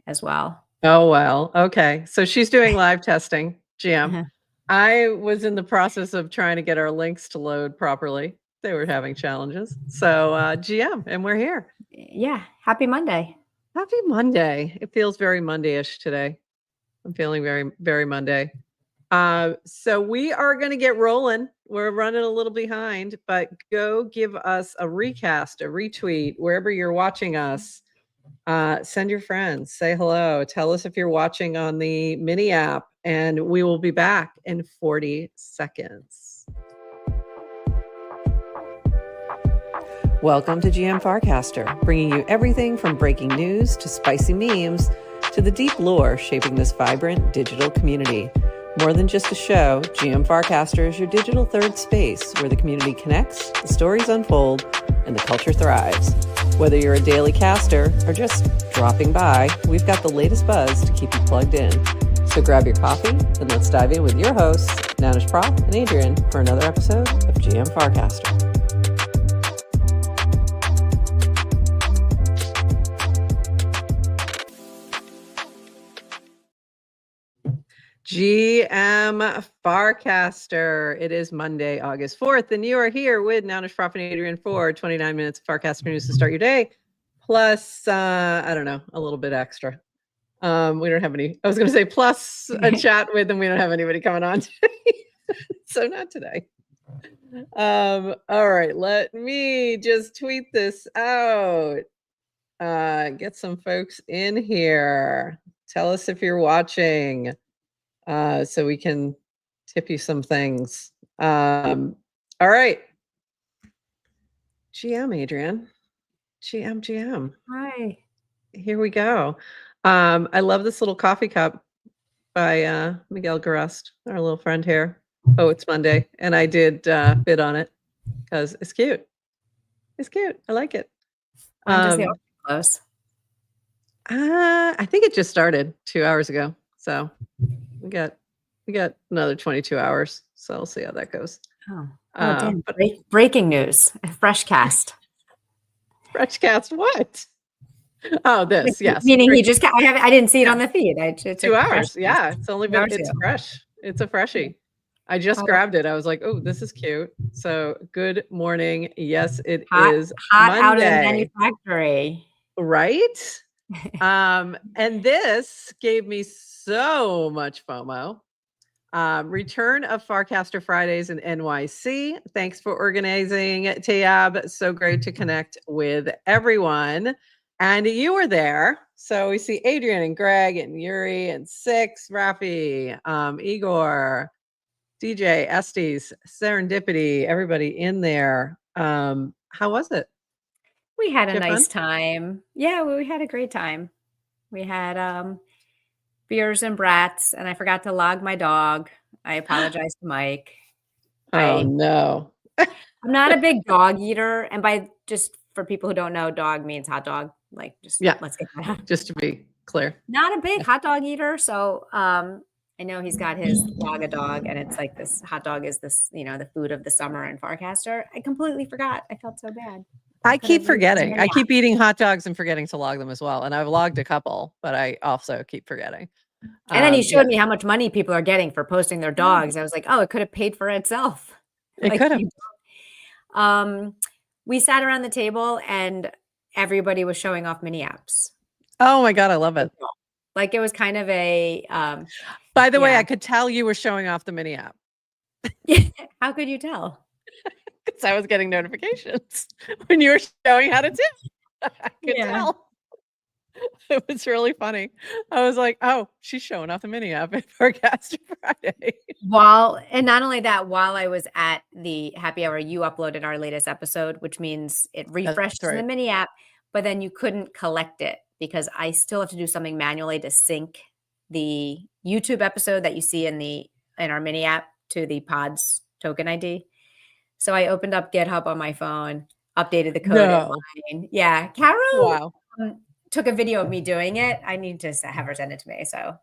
as well. Oh, well. Okay. So she's doing live testing, GM. Uh-huh. I was in the process of trying to get our links to load properly. They were having challenges. So GM, and we're here. Yeah. Happy Monday. Happy Monday. It feels very Monday-ish today. I'm feeling very, very Monday. So we are going to get rolling. We're running a little behind, but go give us a recast, a retweet, wherever you're watching us. Send your friends, say hello, tell us if you're watching on the mini app, and we will be back in 40 seconds. Welcome to GM Farcaster, bringing you everything from breaking news to spicy memes to the deep lore shaping this vibrant digital community. More than just a show, GM Farcaster is your digital third space where the community connects, the stories unfold, and the culture thrives. Whether you're a daily caster or just dropping by, we've got the latest buzz to keep you plugged in. So grab your coffee and let's dive in with your hosts, Nanish Prof and Adrian, for another episode of GM Farcaster. GM Farcaster. It is Monday, August 4th, and you are here with Nanish Prof and Adrian for 29 minutes of Farcaster news to start your day, plus, I don't know, a little bit extra. We don't have any, I was going to say plus a chat with, and we don't have anybody coming on today. So not today. All right, let me just tweet this out. Get some folks in here. Tell us if you're watching. So we can tip you some things. All right. GM, Adrian. GM. Hi. Here we go. I love this little coffee cup by Miguel Garust, our little friend here. Oh, it's Monday. And I did bid on it because it's cute. It's cute. I like it. When does the auction close? I think it just started 2 hours ago. So we got another 22 hours. So we'll see how that goes. Oh damn. Breaking news. Freshcast. Freshcast what? Oh, this, yes. Meaning he just, I didn't see it on the feed. It's 2 hours. Yeah, it's only been, it's fresh. It's a freshie. I just grabbed it. I was like, oh, this is cute. So good morning. Yes, it is hot Monday. Out of the manufactory. Right? And this gave me so much FOMO. Return of Farcaster Fridays in NYC. Thanks for organizing, Tayab. So great to connect with everyone. And you were there. So we see Adrian and Greg and Yuri and Six, Rafi, Igor, DJ, Estes, Serendipity, everybody in there. How was it? We had a nice time. Yeah, we had a great time. We had beers and brats, and I forgot to log my dog. I apologize to Mike. Oh, no. I'm not a big dog eater. And by just for people who don't know, dog means hot dog. Like, just let's get that out. Just to be clear. Not a big hot dog eater. So I know he's got his dog, and it's like this hot dog is this, the food of the summer in Farcaster. I completely forgot. I felt so bad. I keep forgetting. I keep eating hot dogs and forgetting to log them as well. And I've logged a couple, but I also keep forgetting. And then he showed me how much money people are getting for posting their dogs. I was like, oh, it could have paid for itself. It could have. We sat around the table and everybody was showing off mini apps. Oh my God, I love it. Like it was kind of a by the way, I could tell you were showing off the mini app. How could you tell? Because I was getting notifications when you were showing how to tip. I could tell. It was really funny. I was like, oh, she's showing off the mini app at Farcaster Friday. And not only that, while I was at the happy hour, you uploaded our latest episode, which means it refreshed in the mini app, but then you couldn't collect it because I still have to do something manually to sync the YouTube episode that you see in our mini app to the Pods token ID. So I opened up GitHub on my phone, updated the code. Yeah. Carol took a video of me doing it. I need to have her send it to me. So,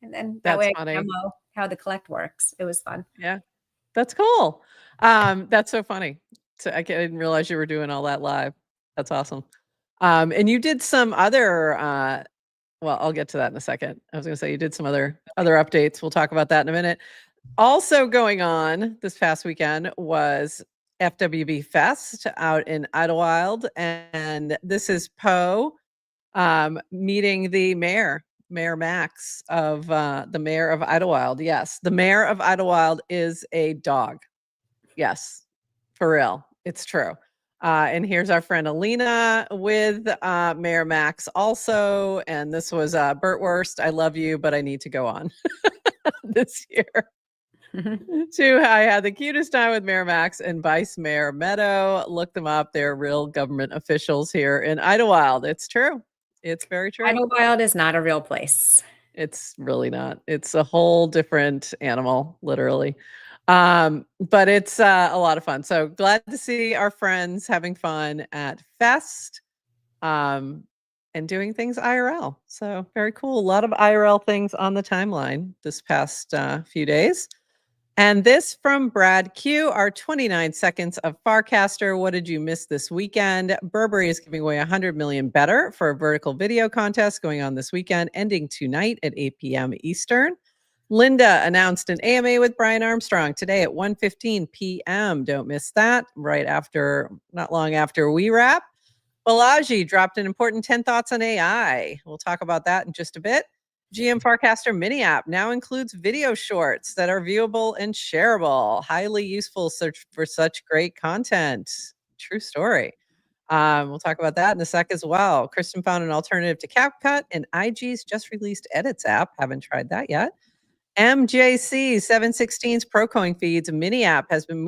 and then that way I can demo how the collect works. It was fun. Yeah. That's cool. That's so funny. So I didn't realize you were doing all that live. That's awesome. And you did some other Well, I'll get to that in a second. I was going to say you did some other updates. We'll talk about that in a minute. Also going on this past weekend was FWB Fest out in Idlewild, and this is Poe meeting the mayor, Mayor Max of the mayor of Idlewild. Yes, the mayor of Idlewild is a dog. Yes, for real. It's true. And here's our friend Alina with Mayor Max also. And this was Burt Wurst. I love you, but I need to go on this year. I had the cutest time with Mayor Max and Vice Mayor Meadow. Look them up. They're real government officials here in Idlewild. It's true. It's very true. Idlewild is not a real place. It's really not. It's a whole different animal, literally. But it's a lot of fun. So glad to see our friends having fun at Fest and doing things IRL. So very cool. A lot of IRL things on the timeline this past few days. And this from Brad Q, our 29 seconds of Farcaster. What did you miss this weekend? Burberry is giving away 100 million better for a vertical video contest going on this weekend, ending tonight at 8 p.m. Eastern. Linda announced an AMA with Brian Armstrong today at 1:15 p.m. Don't miss that. Right after, not long after we wrap. Balaji dropped an important 10 thoughts on AI. We'll talk about that in just a bit. GM Farcaster mini app now includes video shorts that are viewable and shareable. Highly useful search for such great content. True story. We'll talk about that in a sec as well. Kristen found an alternative to CapCut, and IG's just released Edits app. Haven't tried that yet. MJC 716's ProCoin Feeds mini app has been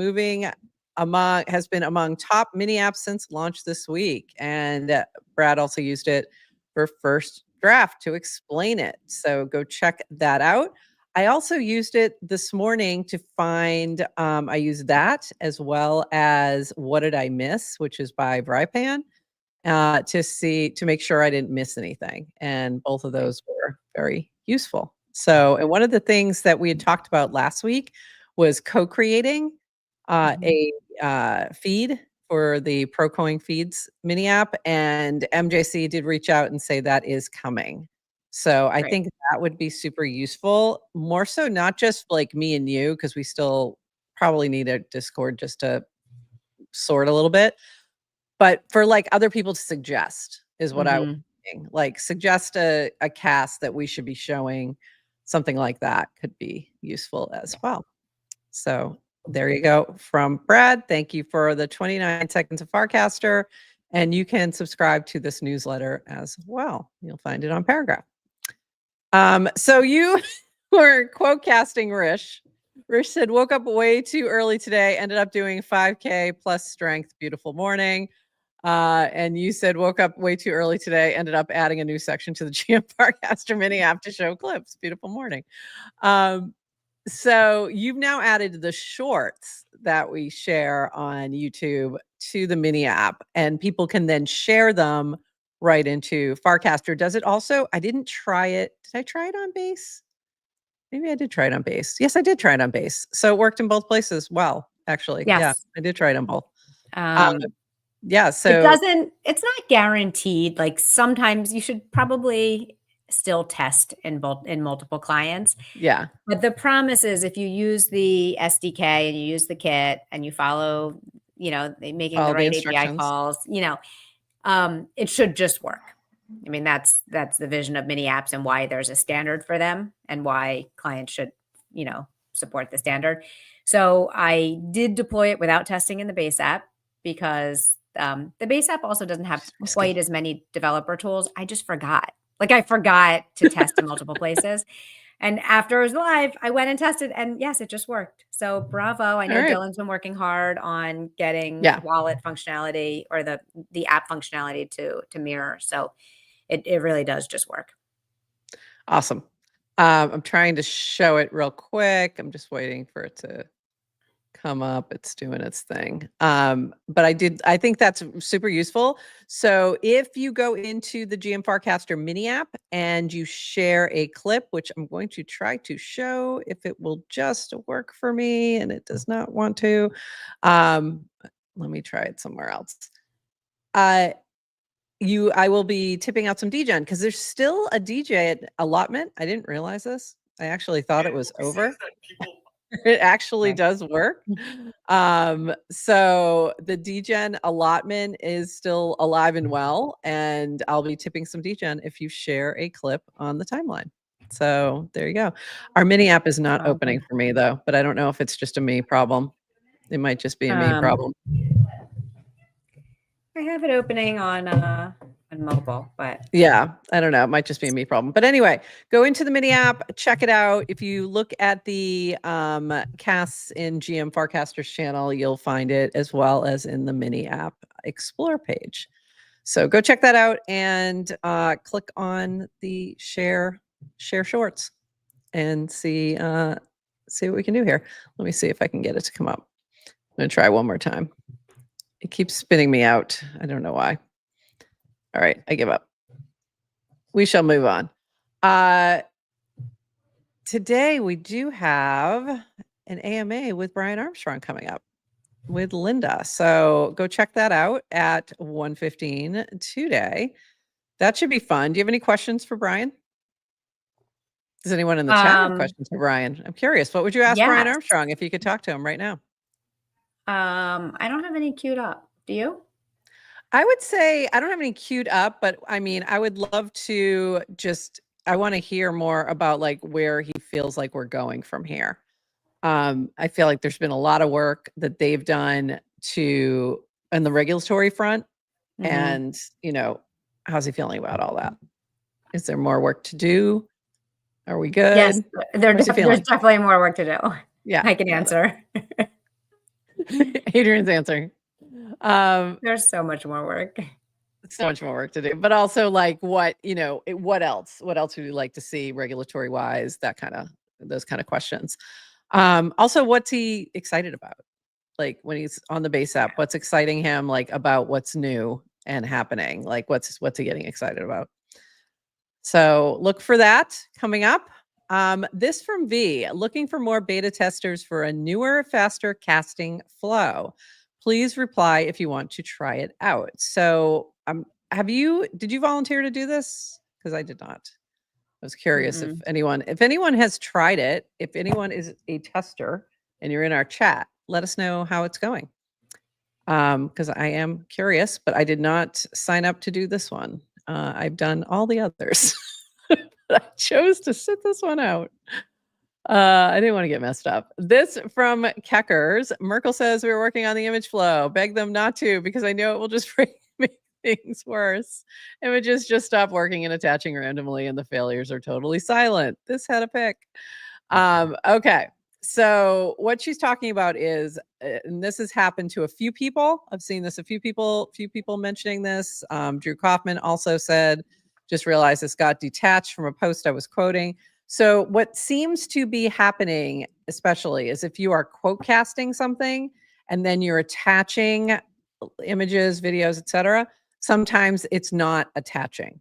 among top mini apps since launch this week. And Brad also used it for first draft to explain it. So go check that out. I also used it this morning to find, I used that as well as What Did I Miss, which is by Vrypan, to make sure I didn't miss anything. And both of those were very useful. So, and one of the things that we had talked about last week was co-creating a feed for the ProCoin Feeds mini app, and MJC did reach out and say that is coming. So I think that would be super useful, more so not just like me and you, because we still probably need a Discord just to sort a little bit, but for like other people to suggest is what I was thinking. Like suggest a cast that we should be showing, something like that could be useful as well. So there you go from Brad. Thank you for the 29 seconds of Farcaster. And you can subscribe to this newsletter as well. You'll find it on Paragraph. So you were quote casting Rish. Rish said, woke up way too early today, ended up doing 5K plus strength. Beautiful morning. And you said, woke up way too early today, ended up adding a new section to the GM Farcaster mini app to show clips. Beautiful morning. So you've now added the shorts that we share on YouTube to the mini app, and people can then share them right into Farcaster. Does it also? I didn't try it. Did I try it on Base? Maybe I did try it on Base. Yes, I did try it on Base. So it worked in both places. Well, actually, yes. Yeah, I did try it on both. Yeah, so it's not guaranteed. Like sometimes you should probably still test in multiple clients. Yeah. But the promise is if you use the SDK and you use the kit and you follow, making the right API calls, it should just work. I mean, that's the vision of mini apps and why there's a standard for them and why clients should, support the standard. So I did deploy it without testing in the base app because the base app also doesn't have quite as many developer tools. I just forgot. Like I forgot to test in multiple places. And after it was live, I went and tested, and yes, it just worked. So bravo. I know Dylan's been working hard on getting wallet functionality or the app functionality to mirror. So it really does just work. Awesome. I'm trying to show it real quick. I'm just waiting for it to come up. It's doing its thing. But I think that's super useful. So if you go into the GM Farcaster mini app and you share a clip, which I'm going to try to show if it will just work for me, and it does not want to. Let me try it somewhere else. I will be tipping out some DGen because there's still a DJ allotment. I didn't realize this. I actually thought it was over. It actually does work. So the DGen allotment is still alive and well, and I'll be tipping some DGen if you share a clip on the timeline. So there you go. Our mini app is not opening for me though, but I don't know if it's just a me problem. It might just be a me problem. I have it opening on mobile, but yeah, I don't know. It might just be a me problem. But anyway, go into the mini app, check it out. If you look at the casts in GM Farcaster's channel, you'll find it as well as in the mini app explore page. So go check that out and click on the share shorts and see what we can do here. Let me see if I can get it to come up. I'm going to try one more time. It keeps spinning me out. I don't know why. All right, I give up. We shall move on. Today we do have an AMA with Brian Armstrong coming up with Linda. So go check that out at 1:15 today. That should be fun. Do you have any questions for Brian? Does anyone in the chat have questions for Brian? I'm curious. What would you ask Brian Armstrong if you could talk to him right now? I don't have any queued up. Do you? I would say I don't have any queued up, but I mean, I would love to I want to hear more about like where he feels like we're going from here. I feel like there's been a lot of work that they've done on the regulatory front. And, how's he feeling about all that? Is there more work to do? Are we good? Yes, there's definitely more work to do. Yeah. I can answer. Adrian's answering. There's so much more work. So much more work to do, but also like what else? What else would you like to see regulatory wise? Those kind of questions. Also, what's he excited about? Like when he's on the base app, what's exciting him like about what's new and happening? Like what's he getting excited about? So look for that coming up. This from V, looking for more beta testers for a newer, faster casting flow. Please reply if you want to try it out. So did you volunteer to do this? Because I did not. I was curious if anyone has tried it, if anyone is a tester and you're in our chat, let us know how it's going. Because I am curious, but I did not sign up to do this one. I've done all the others. But I chose to sit this one out. I didn't want to get messed up. This from Keckers. Merkel says we were working on the image flow. Beg them not to because I know it will just make things worse. Images just stop working and attaching randomly and the failures are totally silent. This had a pick. Okay. So what she's talking about is, and this has happened to a few people. I've seen this, a few people mentioning this. Drew Kaufman also said, just realized this got detached from a post I was quoting. So what seems to be happening, especially, is if you are quote casting something and then you're attaching images, videos, etc., sometimes it's not attaching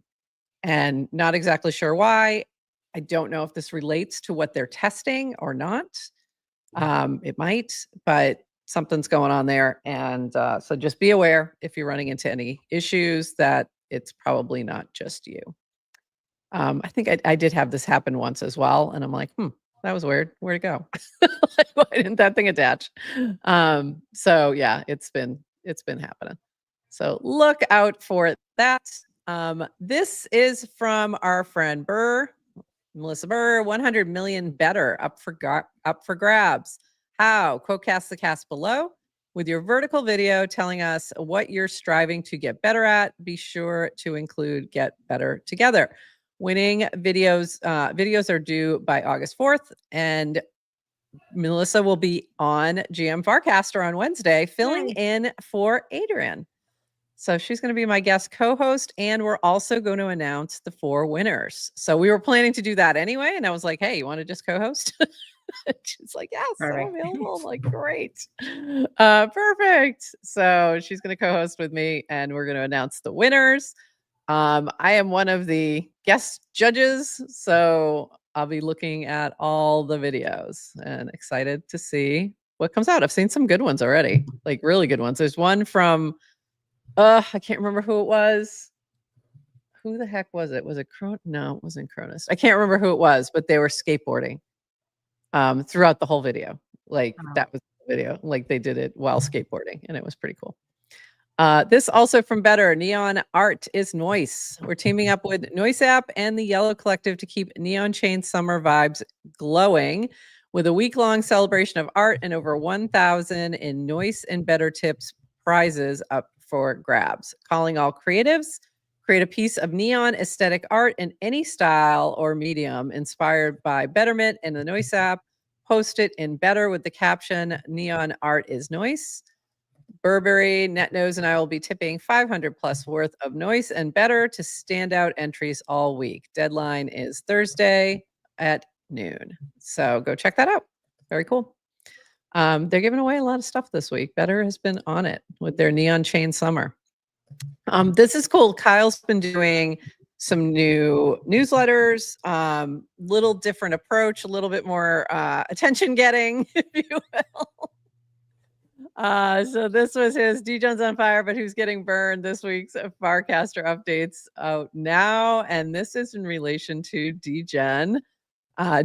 and not exactly sure why. I don't know if this relates to what they're testing or not. It might, but something's going on there. And so just be aware if you're running into any issues that it's probably not just you. I think I did have this happen once as well. And I'm like, that was weird. Where'd it go? Why didn't that thing attach? So yeah, it's been happening. So look out for that. This is from our friend Melissa Burr, 100 million better up for grabs. How? Quotecast the cast below with your vertical video telling us what you're striving to get better at. Be sure to include get better together. Winning videos are due by August 4th, and Melissa will be on GM Farcaster on Wednesday, filling in for Adrian. So she's going to be my guest co-host, and we're also going to announce the 4 winners. So we were planning to do that anyway, and I was like, hey, you want to just co-host? She's like, yes, I'm available. I'm like, great. Perfect. So she's going to co-host with me, and we're going to announce the winners. I am one of the guest judges, so I'll be looking at all the videos and excited to see what comes out. I've seen some good ones already, like really good ones. There's one from I can't remember who it was. who the heck was it? Was it No, it wasn't Cronus. I can't remember who it was, but they were skateboarding throughout the whole video. Like that was the video. Like they did it while skateboarding, and it was pretty cool. This also from Better. Neon art is noise. We're teaming up with Noise App and the Yellow Collective to keep Neon Chain summer vibes glowing with a week-long celebration of art and over 1,000 in Noise and Better tips prizes up for grabs. Calling all creatives, create a piece of neon aesthetic art in any style or medium inspired by Betterment and the Noise App. Post it in Better with the caption, Neon art is noise. Burberry, NetNose, and I will be tipping 500 plus worth of Noise and Better to standout entries all week. Deadline is Thursday at noon. So go check that out. Very cool. They're giving away a lot of stuff this week. Better has been on it with their Neon Chain Summer. This is cool. Kyle's been doing some new newsletters, little different approach, a little bit more attention getting, if you will. So this was his D-Gen's on fire, but who's getting burned this week's Farcaster updates out now. And this is in relation to D-Gen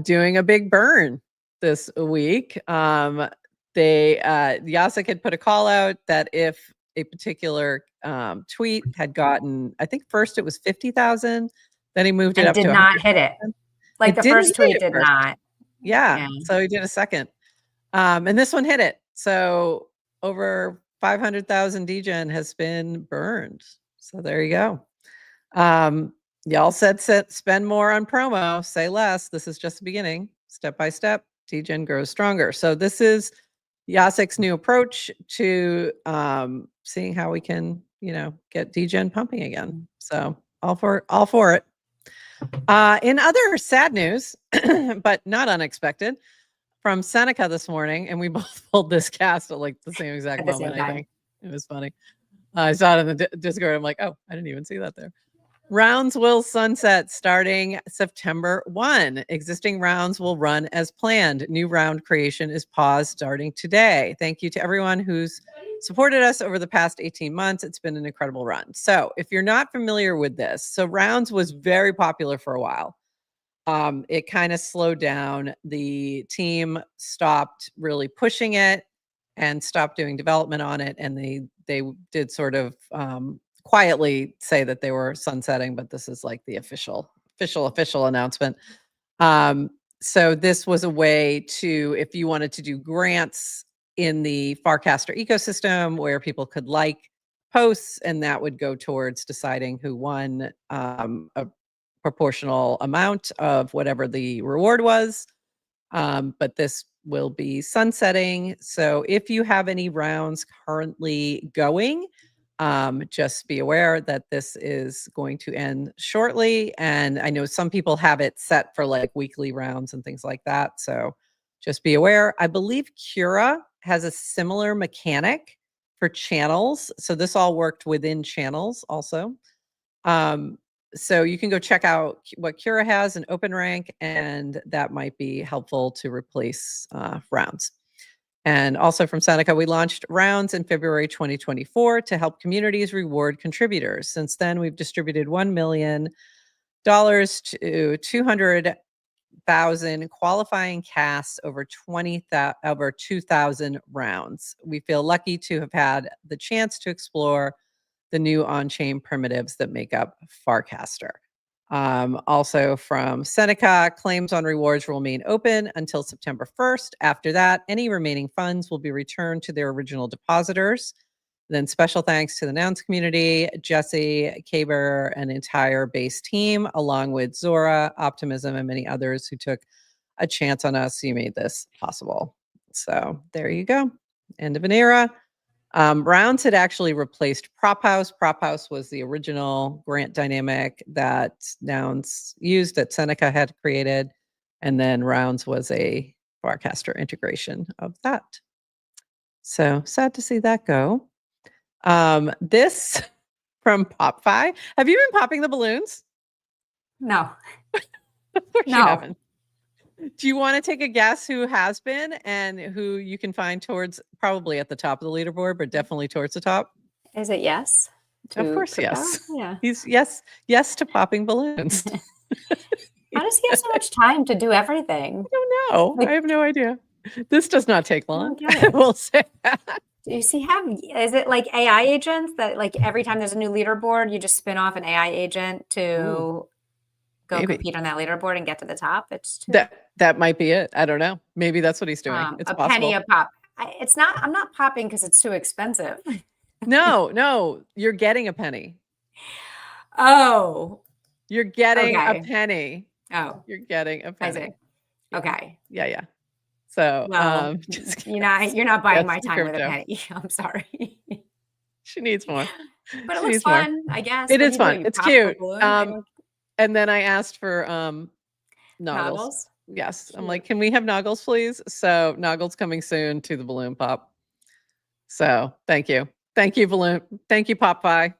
doing a big burn this week. Jacek had put a call out that if a particular tweet had gotten, I think first it was 50,000, then he moved it up to did not hit it. Like the first tweet did not. Yeah. So he did a second. And this one hit it. So over 500,000 D-Gen has been burned. So there you go. Y'all said spend more on promo, say less. This is just the beginning. Step by step, D-Gen grows stronger. So this is Jacek's new approach to seeing how we can, get D-Gen pumping again. So all for it. In other sad news, but not unexpected, from Seneca this morning, and we both pulled this cast at like the same exact moment. I think it was funny. I saw it in the Discord. I'm like, oh, I didn't even see that there. Rounds will sunset starting September 1. Existing rounds will run as planned. New round creation is paused starting today. Thank you to everyone who's supported us over the past 18 months. It's been an incredible run. So if you're not familiar with this, so rounds was very popular for a while. It kind of slowed down. The team stopped really pushing it and stopped doing development on it. And they did sort of quietly say that they were sunsetting, but this is like the official announcement. So this was a way to, if you wanted to do grants in the Farcaster ecosystem where people could like posts, and that would go towards deciding who won a proportional amount of whatever the reward was. But this will be sunsetting. So if you have any rounds currently going, just be aware that this is going to end shortly. And I know some people have it set for like weekly rounds and things like that. So just be aware. I believe Cura has a similar mechanic for channels. So this all worked within channels also. So you can go check out what Cura has in Open Rank, and that might be helpful to replace rounds. And also from Seneca, we launched rounds in February 2024 to help communities reward contributors. Since then, we've distributed $1 million to 200,000 qualifying casts over 2,000 rounds. We feel lucky to have had the chance to explore the new on-chain primitives that make up Farcaster. Also from Seneca, claims on rewards will remain open until September 1st. After that, any remaining funds will be returned to their original depositors. Then special thanks to the Nouns community, Jesse, Kaber, and entire base team, along with Zora, Optimism, and many others who took a chance on us. You made this possible. So there you go. End of an era. Rounds had actually replaced Prop House. Prop House was the original grant dynamic that Nouns used, that Seneca had created. And then Rounds was a Farcaster integration of that. So sad to see that go. This from PopFi. Have you been popping the balloons? No. No. Do you want to take a guess who has been and who you can find towards, probably at the top of the leaderboard, but definitely towards the top? Is it yes? Of course, crypto? yes. Yeah. He's yes to popping balloons. How does he have so much time to do everything? I don't know. I have no idea. This does not take I long. don't get it. We'll say that. Does he have, is it like AI agents that like every time there's a new leaderboard, you just spin off an AI agent to Ooh, go maybe. compete on that leaderboard and get to the top? It's too, That might be it. I don't know. Maybe that's what he's doing. It's a penny possible. a pop. It's not, I'm not popping because it's too expensive. No, you're getting a penny. Oh, You're getting a okay. penny. Oh, You're getting a I see. penny. Okay. Yeah. So, Well, just you're not buying that's my the time with a crypto. penny. I'm sorry. She needs more. But it She looks needs more. fun, I guess. It What do is you do? fun. You It's pop a cute. balloon? I don't And then I asked for noggles. noggles. Yes. I'm Cute. like, can we have noggles, please? So noggles coming soon to the balloon pop. So thank you. Thank you, balloon. Thank you, Pop Pie.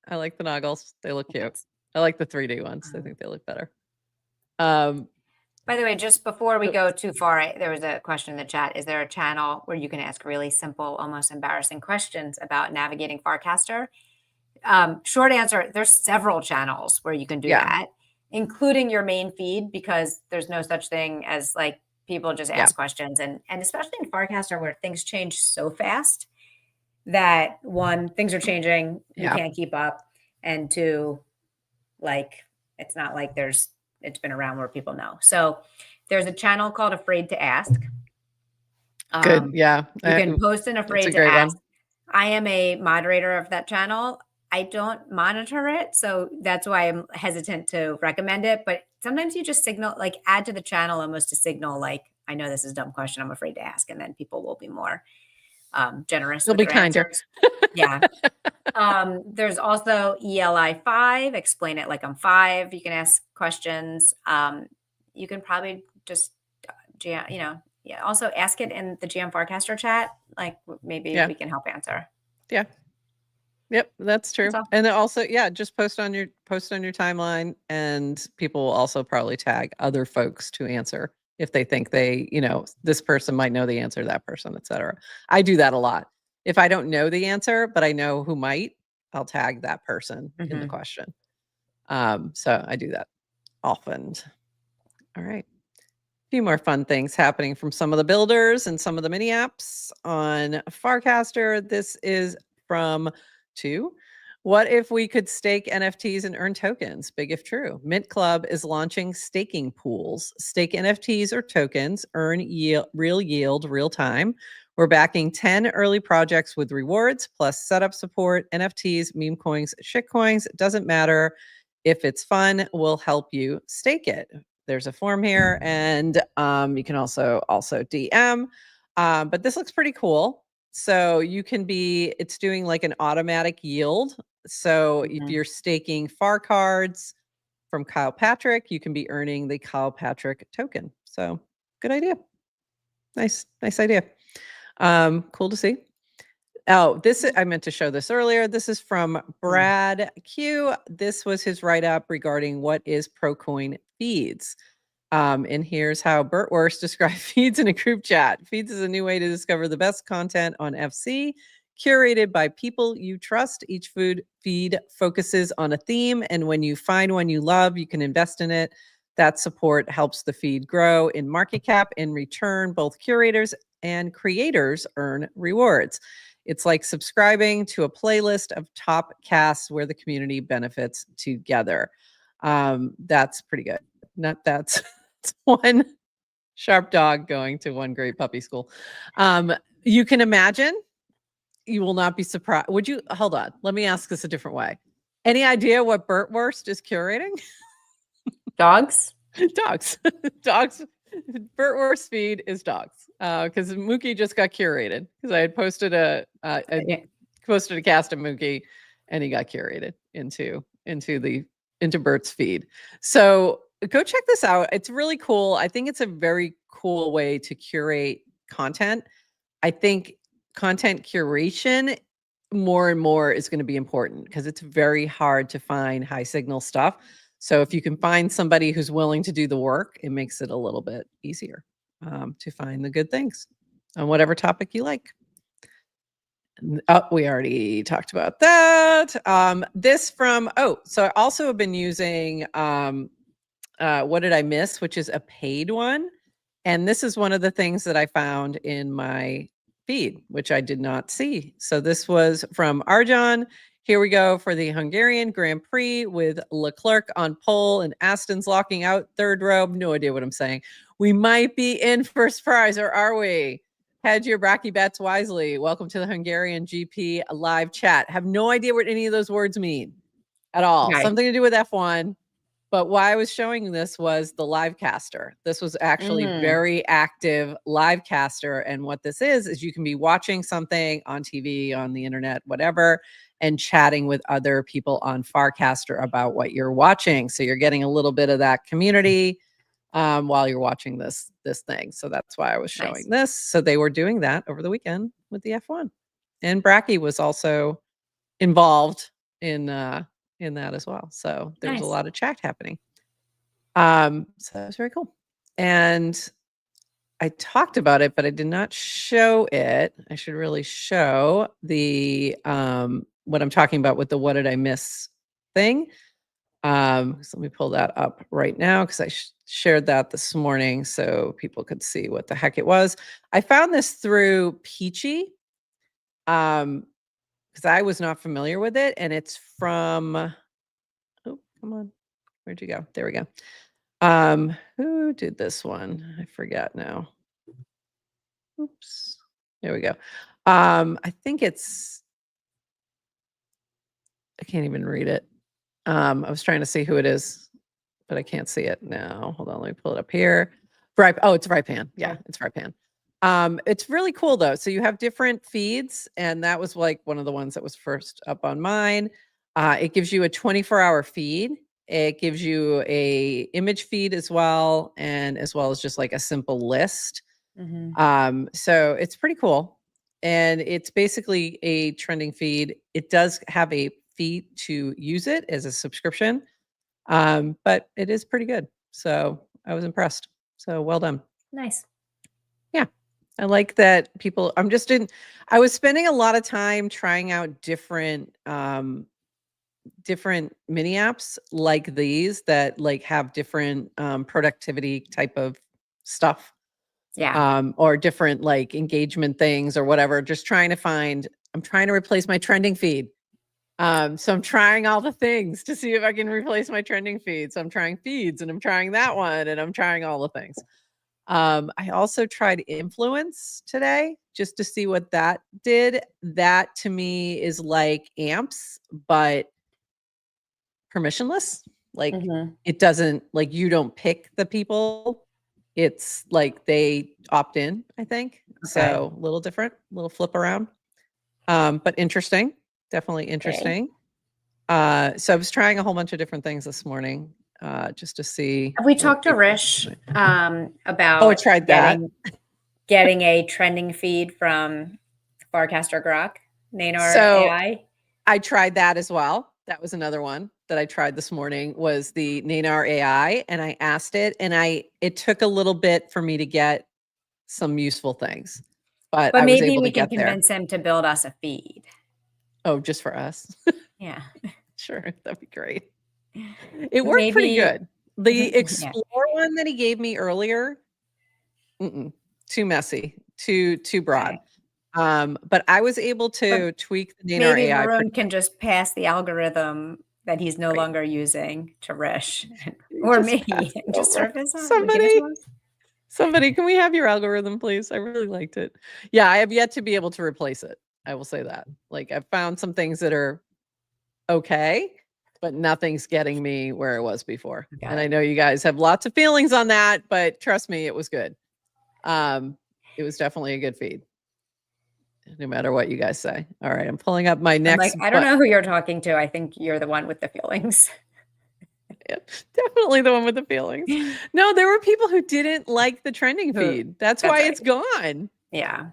I like the noggles. They look cute. I like the 3D ones. I think they look better. By the way, just before we go too far, there was a question in the chat. Is there a channel where you can ask really simple, almost embarrassing questions about navigating Farcaster? Short answer, there's several channels where you can do that, including your main feed, because there's no such thing as like people just ask questions. And especially in Farcaster where things change so fast that one, things are changing, you can't keep up. And two, like, it's not like it's been around where people know. So there's a channel called Afraid to Ask. Good. Yeah. You can post an Afraid to Ask. One. I am a moderator of that channel. I don't monitor it, so that's why I'm hesitant to recommend it. But sometimes you just signal, like add to the channel almost to signal, like, I know this is a dumb question, I'm afraid to ask. And then people will be more generous They'll with be their kinder. answers. Yeah. There's also ELI 5, explain it like I'm 5. You can ask questions. You can probably just, also ask it in the GM Farcaster chat. Like maybe we can help answer. Yeah. Yep, that's true. And then also, just post on your timeline, and people will also probably tag other folks to answer if they think this person might know the answer to that person, etc. I do that a lot. If I don't know the answer, but I know who might, I'll tag that person in the question. So I do that often. All right. A few more fun things happening from some of the builders and some of the mini apps on Farcaster. This is from 2. What if we could stake NFTs and earn tokens? Big if true. Mint Club is launching staking pools. Stake NFTs or tokens, earn real yield, real time. We're backing 10 early projects with rewards, plus setup support, NFTs, meme coins, shitcoins. It doesn't matter. If it's fun, we'll help you stake it. There's a form here, and you can also DM. But this looks pretty cool. So you can it's doing like an automatic yield. So if you're staking FAR cards from Kyle Patrick, you can be earning the Kyle Patrick token. So good idea. Nice idea. Cool to see. Oh, I meant to show this earlier. This is from Brad Q. This was his write-up regarding what is Procoin feeds. And here's how Bertworst described feeds in a group chat. Feeds is a new way to discover the best content on FC, curated by people you trust. Each feed focuses on a theme, and when you find one you love, you can invest in it. That support helps the feed grow in market cap. In return, both curators and creators earn rewards. It's like subscribing to a playlist of top casts where the community benefits together. That's pretty good. That's one sharp dog going to one great puppy school. You can imagine, you will not be surprised. Hold on, let me ask this a different way. Any idea what Bertworst is curating? Dogs. Dogs. Bertworst feed is dogs. Because Mookie just got curated. Because I had posted a cast of Mookie, and he got curated into Bert's feed. So go check this out. It's really cool. I think it's a very cool way to curate content. I think content curation more and more is going to be important because it's very hard to find high signal stuff. So if you can find somebody who's willing to do the work, it makes it a little bit easier to find the good things on whatever topic you like. Oh, we already talked about that. This from, so I also have been using, What Did I Miss, which is a paid one. And this is one of the things that I found in my feed, which I did not see. So this was from Arjan. Here we go for the Hungarian Grand Prix with Leclerc on pole and Aston's locking out third row. No idea what I'm saying. We might be in first prize, or are we? Hedge your bracky bets wisely. Welcome to the Hungarian GP live chat. Have no idea what any of those words mean at all. Okay. Something to do with F1. But why I was showing this was the Livecaster. This was actually very active Livecaster. And what this is you can be watching something on TV, on the internet, whatever, and chatting with other people on Farcaster about what you're watching. So you're getting a little bit of that community while you're watching this thing. So that's why I was showing this. So they were doing that over the weekend with the F1. And Bracky was also involved in that as well. So there was a lot of chat happening. So that was very cool. And I talked about it, but I did not show it. I should really show the what I'm talking about with the What Did I Miss thing. So let me pull that up right now because I shared that this morning so people could see what the heck it was. I found this through Peachy. Because I was not familiar with it, and it's from, oh, come on, where'd you go? There we go. Who did this one? I forgot now. Oops, there we go. I think it's, I can't even read it. I was trying to see who it is, but I can't see it now. Hold on, let me pull it up here. It's Fripan. Yeah, it's Fripan. It's really cool though. So you have different feeds, and that was like one of the ones that was first up on mine. It gives you a 24-hour feed. It gives you a image feed as well, and as well as just like a simple list. So it's pretty cool. And it's basically a trending feed. It does have a fee to use it as a subscription. But it is pretty good. So I was impressed. So well done. Nice. Yeah. I like that people, I was spending a lot of time trying out different mini apps like these that like have different productivity type of stuff. Yeah. Or different like engagement things or whatever. Just trying to replace my trending feed. So I'm trying all the things to see if I can replace my trending feed. So I'm trying feeds and I'm trying that one and I'm trying all the things. I also tried influence today just to see what that did. That to me is like amps, but permissionless. Like it doesn't, like you don't pick the people. It's like they opt in, I think. Okay. So a little different, little flip around. But interesting, definitely interesting. Okay. So I was trying a whole bunch of different things this morning just to see. Have we talked to Rish about I tried getting a trending feed from Farcaster Grok, Nanar AI? I tried that as well. That was another one that I tried this morning was the Nanar AI, and I asked it, and it took a little bit for me to get some useful things, but I was able to get there. Maybe we can convince him to build us a feed. Oh, just for us? Yeah. Sure, that'd be great. It worked pretty good. The Explore one that he gave me earlier, too messy, too broad. Okay. But I was able to tweak the Nanar AI. Maybe Varun can just pass the algorithm that he's no longer using to Rish or me and just surface Somebody, can we have your algorithm, please? I really liked it. Yeah, I have yet to be able to replace it. I will say that. Like I've found some things that are okay, but nothing's getting me where it was before. And I know you guys have lots of feelings on that, but trust me, it was good. It was definitely a good feed. No matter what you guys say. All right, I'm pulling up my next. I don't know who you're talking to. I think you're the one with the feelings. Yeah, definitely the one with the feelings. No, there were people who didn't like the trending feed. That's why it's gone. Yeah.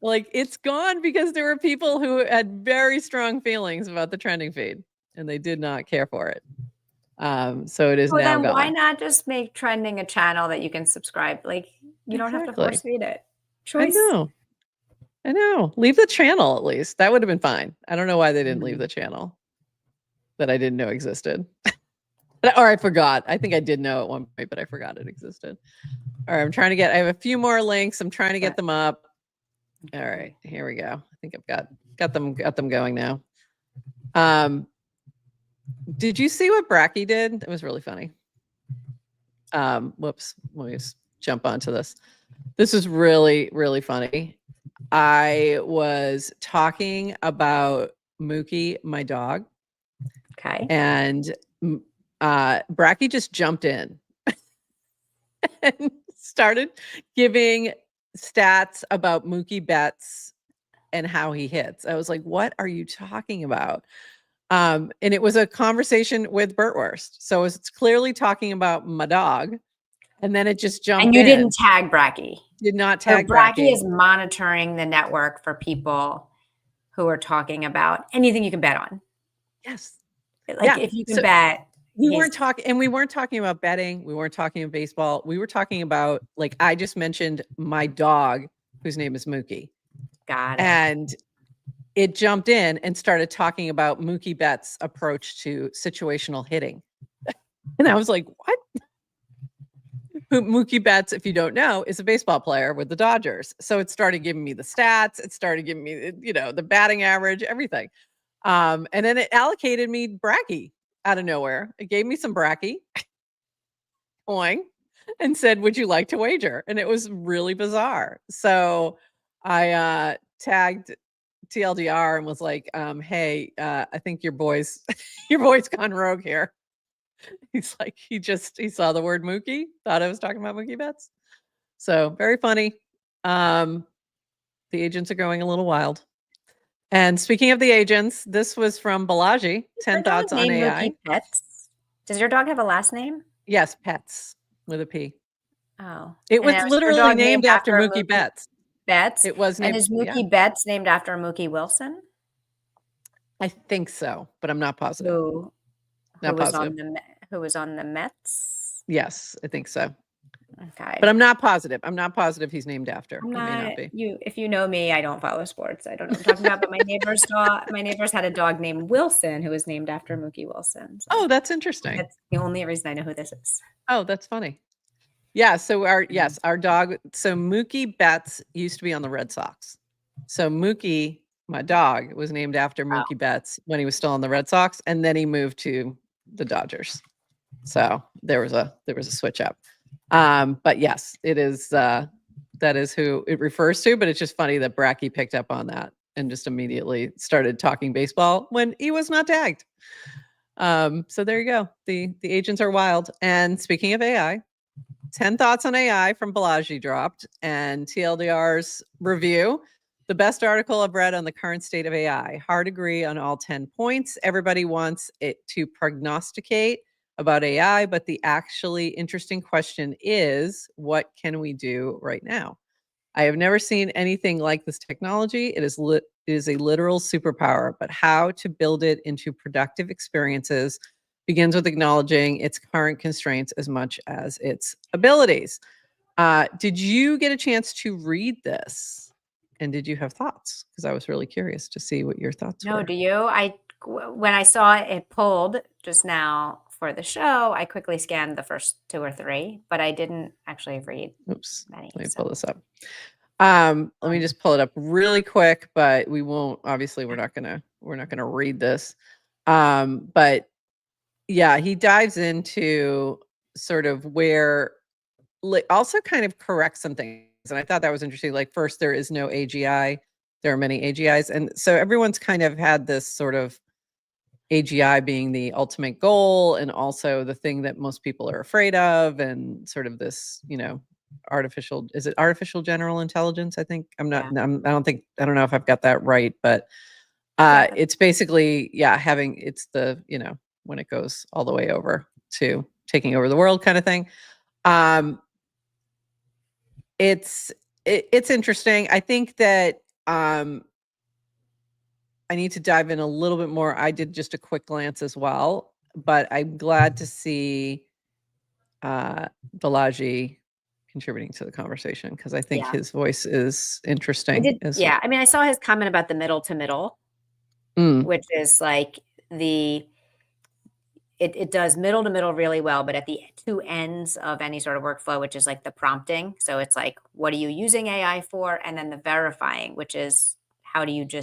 Like it's gone because there were people who had very strong feelings about the trending feed and they did not care for it. So it is now gone. Why not just make trending a channel that you can subscribe? Like you don't have to force feed it. Choice. I know. I know. Leave the channel at least. That would have been fine. I don't know why they didn't leave the channel that I didn't know existed. Or I forgot. I think I did know at one point, but I forgot it existed. All right, I have a few more links. I'm trying to get them up. All right, here we go. I think I've got them going now. Did you see what Bracky did? It was really funny. Whoops, let me just jump onto this. This is really, really funny. I was talking about Mookie, my dog. Okay. And Bracky just jumped in and started giving stats about Mookie Betts and how he hits. I was like, what are you talking about? And it was a conversation with Burtwurst. So it's clearly talking about my dog. And then it just jumped in. And you didn't tag Bracky. Did not tag Bracky is monitoring the network for people who are talking about anything you can bet on. Yes. Like if you can bet. We weren't talking about betting. We weren't talking about baseball. We were talking about, like, I just mentioned my dog, whose name is Mookie. Got it. And it jumped in and started talking about Mookie Betts' approach to situational hitting. And I was like, what? Mookie Betts, if you don't know, is a baseball player with the Dodgers. So it started giving me the stats. It started giving me, the batting average, everything. And then it allocated me Bracky out of nowhere. It gave me some Bracky coin and said, would you like to wager? And it was really bizarre. So I tagged TLDR and was like, hey, I think your boy's gone rogue here. He's like, he saw the word Mookie, thought I was talking about Mookie Betts. So very funny. The agents are going a little wild. And speaking of the agents, this was from Balaji, 10 thoughts on AI. Mookie Betts? Does your dog have a last name? Yes, Pets with a P. Oh. It was literally named after Mookie Betts. Betts? It was named. And is Mookie Betts named after Mookie Wilson? I think so, but I'm not positive. Who was on the Mets? Yes, I think so. Okay. But I'm not positive. I'm not positive he's named after. It may not be. If you know me, I don't follow sports. I don't know what I'm talking about, but my neighbors had a dog named Wilson who was named after Mookie Wilson. So oh, that's interesting. That's the only reason I know who this is. Oh, that's funny. Yeah, so our dog, so Mookie Betts used to be on the Red Sox. So Mookie, my dog, was named after Mookie Betts when he was still on the Red Sox, and then he moved to the Dodgers. So there was a switch up. But yes, it is that is who it refers to, but it's just funny that Bracky picked up on that and just immediately started talking baseball when he was not tagged. So there you go. The agents are wild. And speaking of AI, 10 thoughts on AI from Balaji dropped, and TLDR's review. The best article I've read on the current state of AI. Hard agree on all 10 points. Everybody wants it to prognosticate about AI, but the actually interesting question is, what can we do right now? I have never seen anything like this technology. It is a literal superpower, but how to build it into productive experiences begins with acknowledging its current constraints as much as its abilities. Did you get a chance to read this? And did you have thoughts? Because I was really curious to see what your thoughts were. No, do you? When I saw it pulled just now for the show, I quickly scanned the first 2 or 3, but I didn't actually read. Oops. Many, let me pull this up. Let me just pull it up really quick, but we won't, obviously we're not gonna read this. But yeah, he dives into sort of where, also kind of corrects some things. And I thought that was interesting. Like, first, there is no AGI. There are many AGIs. And so everyone's kind of had this sort of AGI being the ultimate goal, and also the thing that most people are afraid of, and sort of this, artificial general intelligence? I think I don't know if I've got that right, but it's basically, having, it's the, when it goes all the way over to taking over the world kind of thing. It's interesting. I think that I need to dive in a little bit more. I did just a quick glance as well, but I'm glad to see Balaji contributing to the conversation because I think his voice is interesting. I mean, I saw his comment about the middle to middle, which is like it does middle to middle really well, but at the two ends of any sort of workflow, which is like the prompting. So it's like, what are you using AI for? And then the verifying, which is how do you take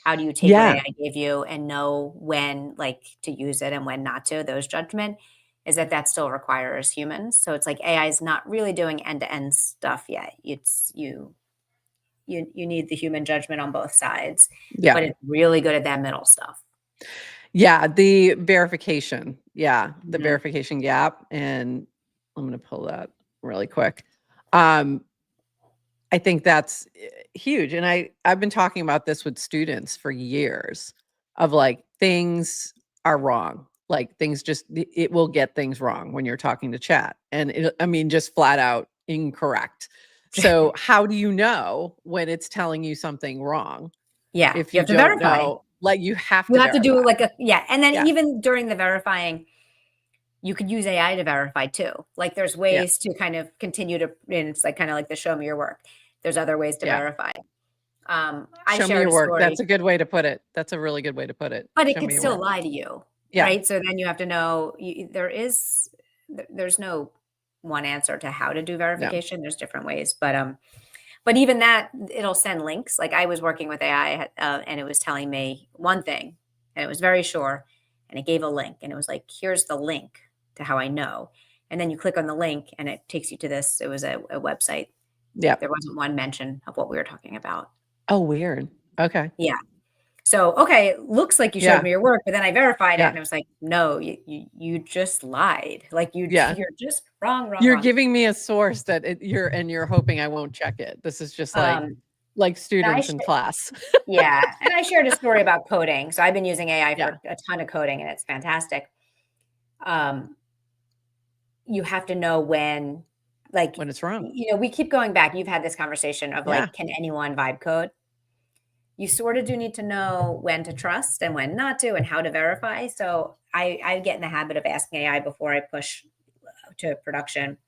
what AI gave you and know when like to use it and when not to? Those judgment is that still requires humans. So it's like AI is not really doing end-to-end stuff yet. It's you need the human judgment on both sides. Yeah. But it's really good at that middle stuff. Yeah, the verification. Yeah, the verification gap. And I'm going to pull that really quick. I think that's huge. And I've been talking about this with students for years of like things are wrong. Like things it will get things wrong when you're talking to chat. And just flat out incorrect. So how do you know when it's telling you something wrong? Yeah, if you have to don't verify. know, like you have to do like and then even during the verifying, you could use AI to verify too. Like there's ways to kind of continue to, and it's like kind of like the show me your work. There's other ways to verify. Show me your work. That's a good way to put it. That's a really good way to put it. But it could still lie to you, right? So then you have to know there's no one answer to how to do verification. There's different ways, but even that, it'll send links. Like I was working with AI and it was telling me one thing and it was very sure. And it gave a link and it was like, here's the link to how I know. And then you click on the link and it takes you to this. It was a website. Yeah. There wasn't one mention of what we were talking about. Oh, weird. Okay. Yeah. So, okay, it looks like you showed me your work, but then I verified it and it was like, no, you just lied. Like you're just wrong. You're giving me a source that you're hoping I won't check it. This is just like students in class. Yeah. And I shared a story about coding. So I've been using AI for a ton of coding and it's fantastic. You have to know when it's wrong. We keep going back. You've had this conversation of like, can anyone vibe code? You sort of do need to know when to trust and when not to and how to verify. So I get in the habit of asking AI before I push to production,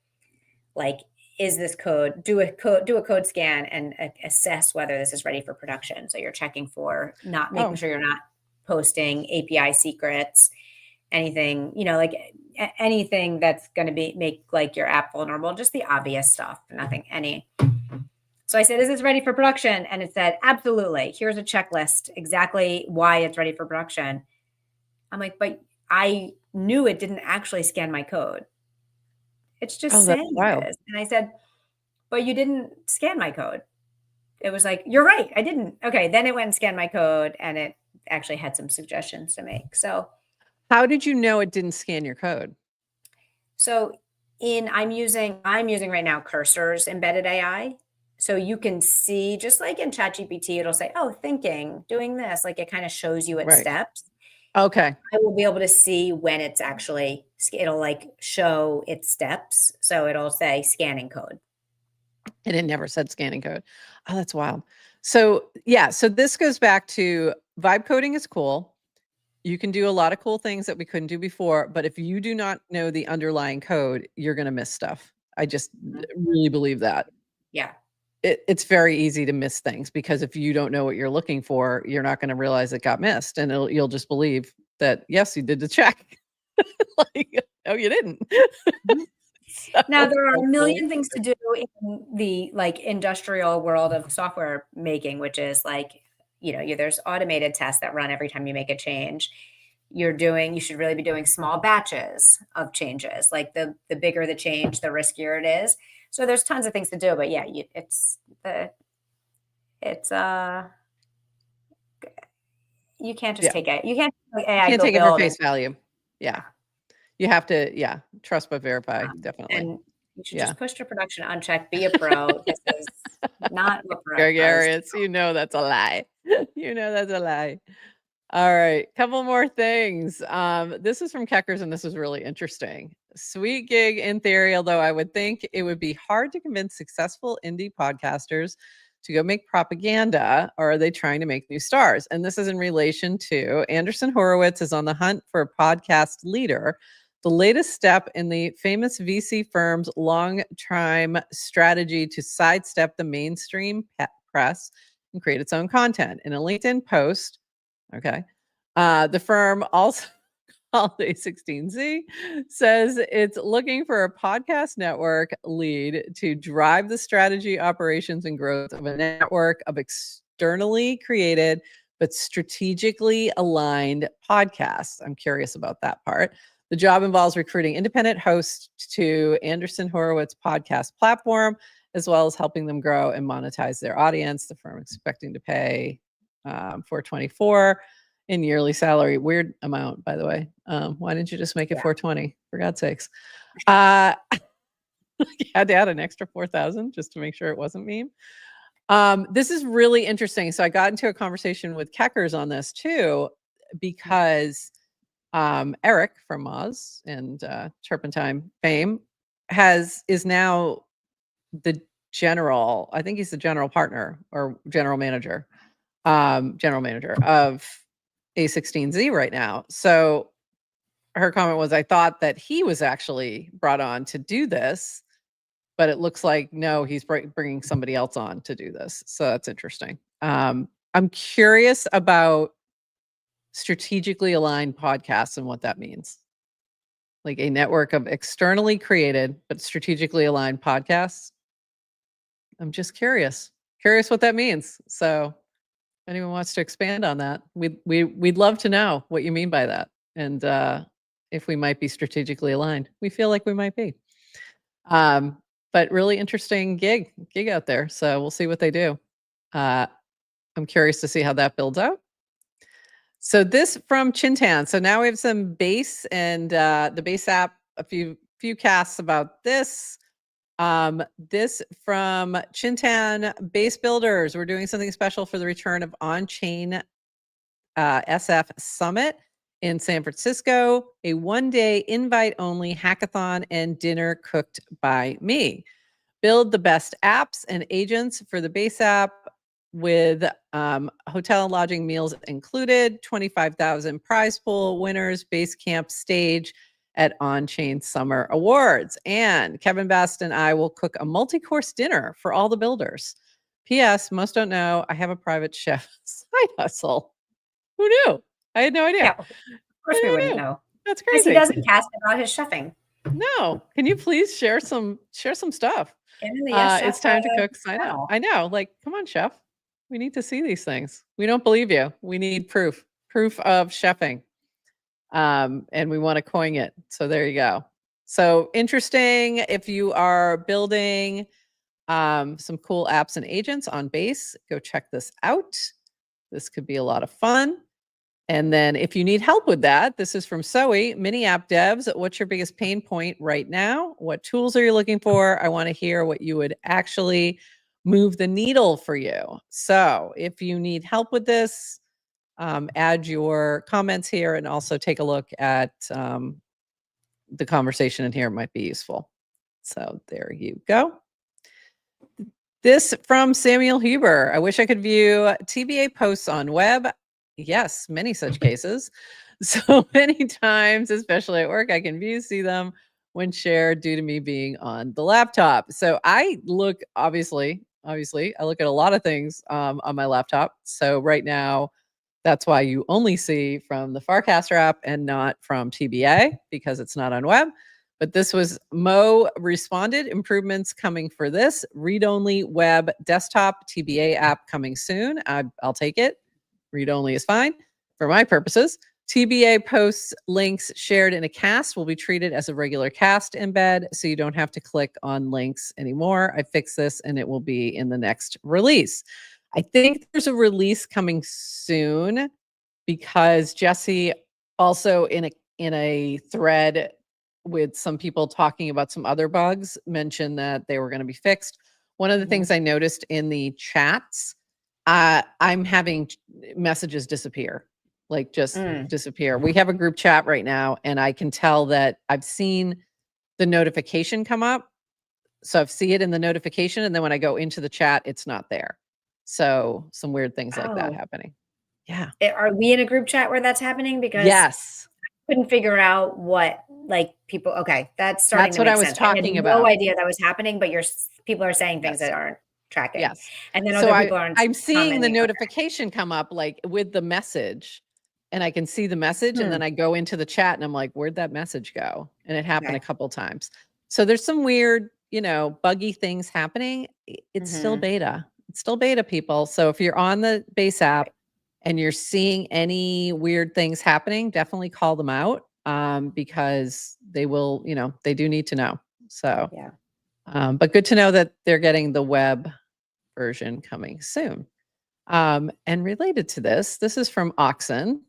like, is this code, do a code scan and assess whether this is ready for production. So you're checking for making sure you're not posting API secrets, anything, like anything that's going to make like your app vulnerable, just the obvious stuff, So I said, is this ready for production? And it said, absolutely. Here's a checklist, exactly why it's ready for production. I'm like, but I knew it didn't actually scan my code. It's just saying this. And I said, but you didn't scan my code. It was like, you're right. I didn't. Okay. Then it went and scanned my code and it actually had some suggestions to make. So how did you know it didn't scan your code? So I'm using right now Cursor's embedded AI. So you can see, just like in ChatGPT, it'll say, oh, thinking, doing this, like it kind of shows you its steps. Okay. I will be able to see when it'll like show its steps. So it'll say scanning code. And it never said scanning code. Oh, that's wild. So so this goes back to vibe coding is cool. You can do a lot of cool things that we couldn't do before, but if you do not know the underlying code, you're going to miss stuff. I just really believe that. Yeah. It's very easy to miss things because if you don't know what you're looking for, you're not going to realize it got missed. And you'll just believe that, yes, you did the check. Like, no, you didn't. Now, there are a million things to do in the like industrial world of software making, which is like, there's automated tests that run every time you make a change. You should really be doing small batches of changes. Like the bigger the change, the riskier it is. So there's tons of things to do, but you can't just take it. You can't take it for face value. Yeah. You have to, trust but verify, definitely. And you should just push to production, uncheck, be a pro. This is not what pro gregarious. That's a lie. That's a lie. All right, couple more things. This is from Keckers, and this is really interesting. Sweet gig in theory, although I would think it would be hard to convince successful indie podcasters to go make propaganda, or are they trying to make new stars? And this is in relation to Anderson Horowitz is on the hunt for a podcast leader. the latest step in the famous VC firm's long-time strategy to sidestep the mainstream press and create its own content. In a LinkedIn post, the firm also called A16Z says it's looking for a podcast network lead to drive the strategy, operations, and growth of a network of externally created but strategically aligned podcasts. I'm curious about that part. The job involves recruiting independent hosts to Anderson Horowitz podcast platform, as well as helping them grow and monetize their audience. The firm expecting to pay $424 in yearly salary. Weird amount, by the way. Why didn't you just make it $420? For God's sakes. You had to add an extra $4,000 just to make sure it wasn't meme. This is really interesting. So I got into a conversation with Keckers on this too, because Eric from Moz and Turpentine fame is now the general, I think he's the general partner or general manager of A16Z right now. So her comment was, I thought that he was actually brought on to do this, but it looks like, no, he's bringing somebody else on to do this. So that's interesting. I'm curious about strategically aligned podcasts and what that means. Like a network of externally created, but strategically aligned podcasts. I'm just curious what that means. So if anyone wants to expand on that, we'd love to know what you mean by that. And if we might be strategically aligned. We feel like we might be. But really interesting gig out there. So we'll see what they do. I'm curious to see how that builds out. So this from Chintan. So now we have some base and the base app, a few casts about this. This from Chintan Base Builders. We're doing something special for the return of On-Chain SF Summit in San Francisco, a one-day invite-only hackathon and dinner cooked by me. Build the best apps and agents for the base app with hotel and lodging meals included, 25,000 prize pool winners, base camp stage at On-Chain Summer Awards. And Kevin Best and I will cook a multi-course dinner for all the builders. P.S. Most don't know, I have a private chef side hustle. Who knew? I had no idea. Yeah, of course we wouldn't know. That's crazy. Because he doesn't cast about his chefing. No. Can you please share some stuff? It's time to cook. Sign up. I know. Like, come on, chef. We need to see these things. We don't believe you. We need proof of chefing. And we want to coin it. So there you go. So interesting. If you are building some cool apps and agents on base, go check this out. This could be a lot of fun. And then if you need help with that, this is from Zoe, Mini App Devs. What's your biggest pain point right now? What tools are you looking for? I want to hear what you would actually move the needle for you. So if you need help with this, add your comments here and also take a look at the conversation in here. It might be useful. So there you go. This from Samuel Huber. I wish I could view TBA posts on web. Yes, many such cases. So many times, especially at work, I can see them when shared due to me being on the laptop. So I look, obviously, I look at a lot of things on my laptop. So right now, that's why you only see from the Farcaster app and not from TBA, because it's not on web. But this was Mo responded, improvements coming for this. Read-only web desktop TBA app coming soon. I'll take it. Read-only is fine for my purposes. TBA posts links shared in a cast will be treated as a regular cast embed, so you don't have to click on links anymore. I fixed this and it will be in the next release. I think there's a release coming soon because Jesse also in a thread with some people talking about some other bugs mentioned that they were going to be fixed. One of the things I noticed in the chats, I'm having messages disappear, like just disappear. We have a group chat right now and I can tell that I've seen the notification come up. So I see it in the notification and then when I go into the chat, it's not there. So some weird things like that happening. Yeah. Are we in a group chat where that's happening? Because yes, I couldn't figure out what like people, okay, that's starting to what make I was sense. I had talking no about. idea that was happening, but people are saying things Yes. that aren't tracking. Yes. And then So other people aren't I'm seeing the commenting. Okay. notification come up like with the message, and I can see the message, and then I go into the chat and I'm like, where'd that message go? And it happened a couple times. So there's some weird, buggy things happening. It's still beta. It's still beta, people. So if you're on the base app and you're seeing any weird things happening, definitely call them out, because they will, they do need to know. So Yeah. but good to know that they're getting the web version coming soon. And related to this is from Oxen.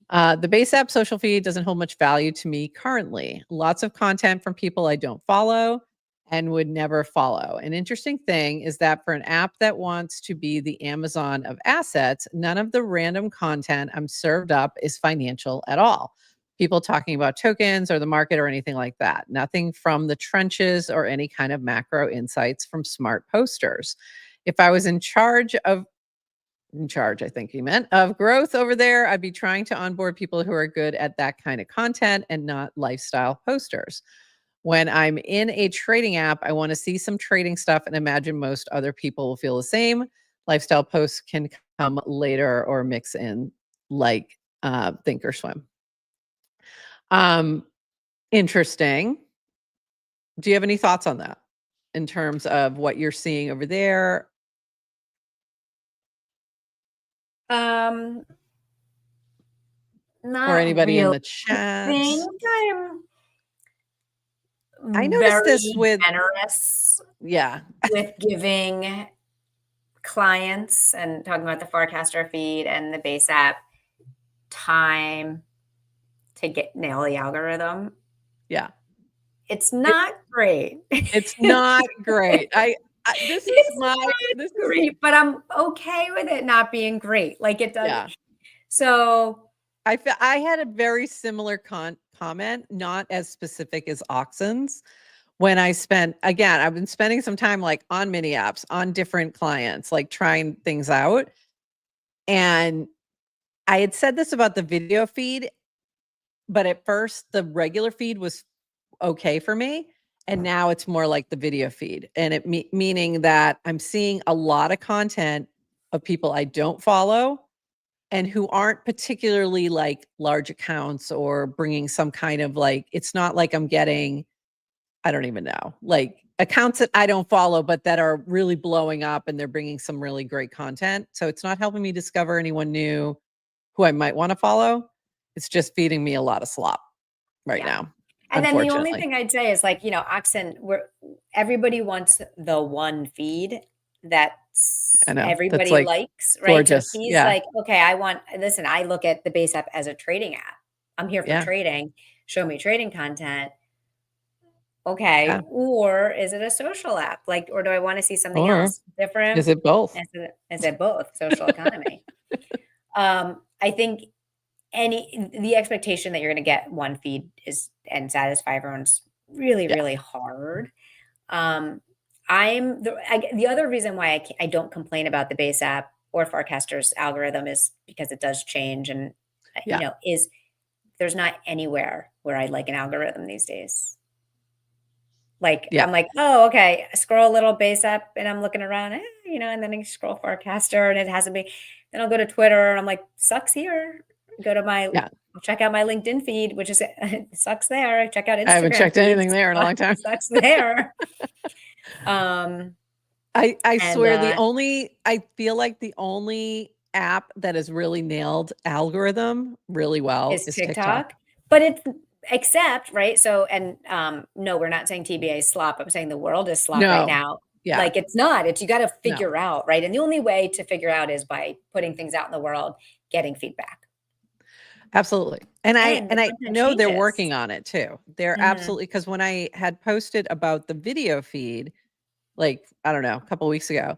The base app social feed doesn't hold much value to me currently. Lots of content from people I don't follow and would never follow. An interesting thing is that for an app that wants to be the Amazon of assets, none of the random content I'm served up is financial at all. People talking about tokens or the market or anything like that. Nothing from the trenches or any kind of macro insights from smart posters. If I was in charge, I think he meant, of growth over there, I'd be trying to onboard people who are good at that kind of content and not lifestyle posters. When I'm in a trading app, I want to see some trading stuff and imagine most other people will feel the same. Lifestyle posts can come later or mix in like Thinkorswim. Interesting. Do you have any thoughts on that in terms of what you're seeing over there? Not Or anybody in really. the chat? I think I I'm noticed this very with, generous yeah, with giving clients and talking about the Farcaster feed and the base app time to nail the algorithm. yeah. It's not great. It's not great. This is It's my, not this is, great, but I'm okay with it not being great. Like it does. yeah. So I had a very similar comment, not as specific as Oxen's. When I've been spending some time like on mini apps, on different clients, like trying things out. And I had said this about the video feed, but at first the regular feed was okay for me. And now it's more like the video feed. And meaning that I'm seeing a lot of content of people I don't follow and who aren't particularly like large accounts or bringing some kind of like, it's not like I'm getting, I don't even know, like accounts that I don't follow, but that are really blowing up and they're bringing some really great content. So it's not helping me discover anyone new who I might want to follow. It's just feeding me a lot of slop right now. And then the only Unfortunately. thing I'd say is like, Oxen, everybody wants the one feed that I know. That's everybody like likes, right? gorgeous. So he's Yeah. like, okay, listen, I look at the base app as a trading app. I'm here for trading. Show me trading content. Okay. Yeah. Or is it a social app? Like, or do I want to see something else different? Is it both? Is it both? Social economy. I think the expectation that you're going to get one feed and satisfy everyone's really, really hard. The other reason why I don't complain about the base app or Farcaster's algorithm is because it does change and, is there's not anywhere where I like an algorithm these days. Like, I'm like, oh, okay, scroll a little base app and I'm looking around, and then I scroll Farcaster and it hasn't been, then I'll go to Twitter and I'm like, sucks here. Go to check out my LinkedIn feed, which is sucks there. Check out Instagram. I haven't checked anything there in a long time. Sucks there. I swear I feel like the only app that has really nailed algorithm really well is TikTok. But except, right? So, and no, we're not saying TBA is slop. I'm saying the world is slop right now. Yeah. Like it's not. You got to figure out, right? And the only way to figure out is by putting things out in the world, getting feedback. Absolutely. And I know they're working on it too. They're absolutely, because when I had posted about the video feed, like, I don't know, a couple of weeks ago,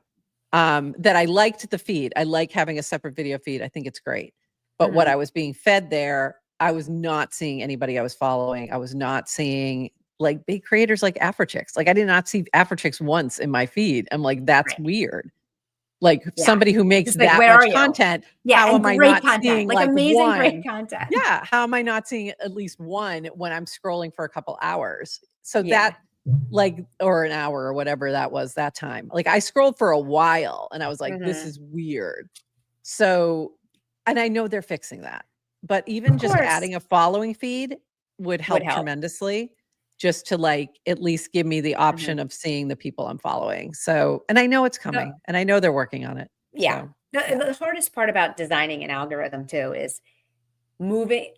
that I liked the feed. I like having a separate video feed. I think it's great. But what I was being fed there, I was not seeing anybody I was following. I was not seeing like big creators like AfroChicks. Like I did not see AfroChicks once in my feed. I'm like, that's weird. like somebody who makes like, that much content. Yeah, how and am I great not content, seeing like amazing, one? great content. Yeah, how am I not seeing at least one when I'm scrolling for a couple hours? So that or an hour or whatever that was that time. Like I scrolled for a while and I was like, this is weird. So, and I know they're fixing that, but even just adding a following feed would help tremendously, just to like at least give me the option of seeing the people I'm following. So, and I know it's coming and I know they're working on it. Yeah. So, The hardest part about designing an algorithm too is moving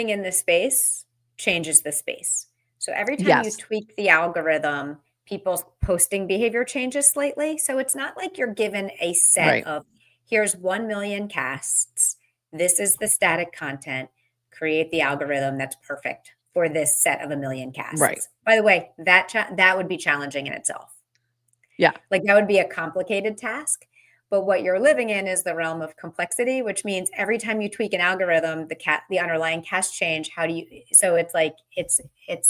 in the space changes the space. So every time you tweak the algorithm, people's posting behavior changes slightly. So it's not like you're given a set of here's 1 million casts. This is the static content. Create the algorithm that's perfect for this set of 1 million casts. Right. By the way, that would be challenging in itself. Yeah. Like that would be a complicated task. But what you're living in is the realm of complexity, which means every time you tweak an algorithm, the underlying cast change. So it's like it's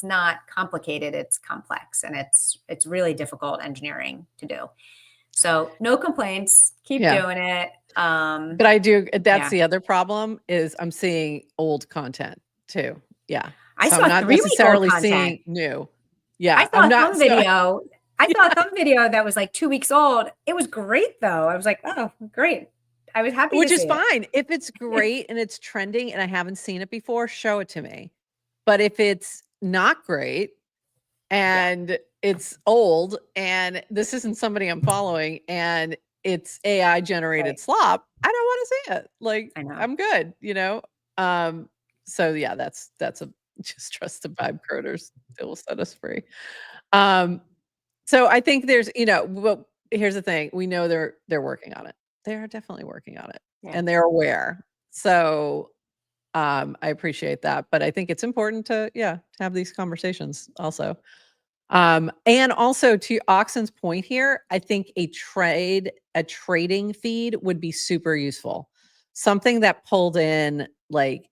not complicated, it's complex, and it's really difficult engineering to do. So no complaints, keep doing it. But I do, that's the other problem is I'm seeing old content too. Yeah. I so saw I'm not 3-week-old necessarily content. seeing new. Yeah. I saw some video. I saw some video that was like 2 weeks old. It was great though. I was like, oh, great. I was happy Which to is see fine. it. If it's great and it's trending and I haven't seen it before, show it to me. But if it's not great and it's old and this isn't somebody I'm following and it's AI generated slop, I don't want to see it. Like I'm good, you know? So yeah, that's a just trust the vibe coders. It will set us free. So I think there's, well, here's the thing. We know they're working on it. They're definitely working on it and they're aware. So I appreciate that. But I think it's important to have these conversations also. And also to Oxen's point here, I think a trading feed would be super useful. Something that pulled in like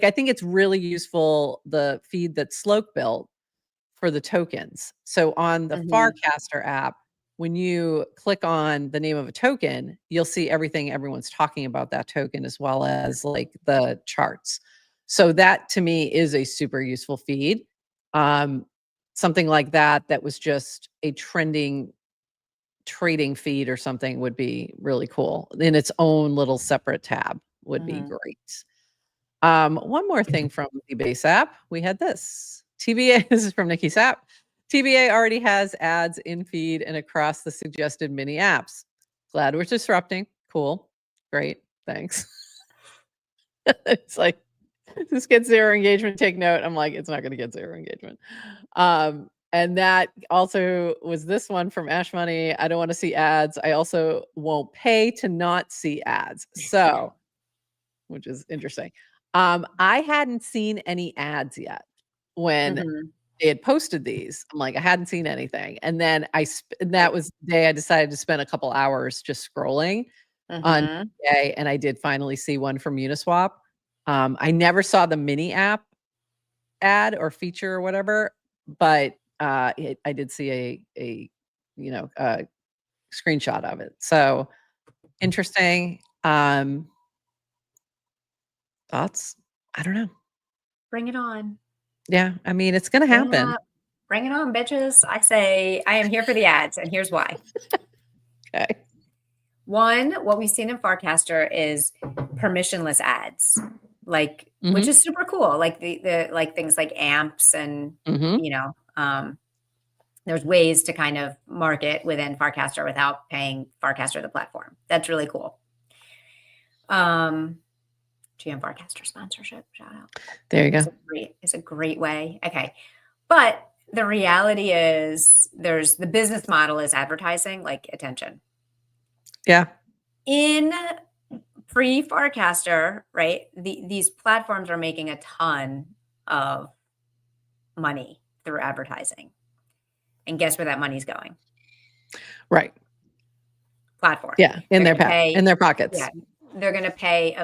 I think it's really useful, the feed that Sloke built for the tokens. So on the Farcaster app, when you click on the name of a token, you'll see everything everyone's talking about that token as well as like the charts. So that to me is a super useful feed. Something like that was just a trending trading feed or something would be really cool. In its own little separate tab would be great. One more thing from the base app. We had this. TBA, this is from Nikki's app. TBA already has ads in feed and across the suggested mini apps. Glad we're disrupting. Cool. Great. Thanks. It's like, this gets 0 engagement. Take note. I'm like, it's not going to get 0 engagement. And that also was this one from Ash Money. I don't want to see ads. I also won't pay to not see ads. So, which is interesting. I hadn't seen any ads yet when they had posted these. I'm like, I hadn't seen anything. And then that was the day I decided to spend a couple hours just scrolling on day, and I did finally see one from Uniswap. I never saw the mini app ad or feature or whatever, but I did see a screenshot of it. So interesting. Thoughts? I don't know. Bring it on. Yeah, I mean, it's gonna happen. Bring it on, bitches. I say I am here for the ads, and here's why. Okay. One, what we've seen in Farcaster is permissionless ads, like which is super cool. Like the like things like amps and there's ways to kind of market within Farcaster without paying Farcaster the platform. That's really cool. GM Farcaster sponsorship, shout out. There you go. It's a great way. Okay. But the reality is the business model is advertising, like attention. Yeah. In pre-Farcaster, right? These platforms are making a ton of money through advertising. And guess where that money's going? Right. Platform. Yeah, in their pockets. Yeah. They're going to pay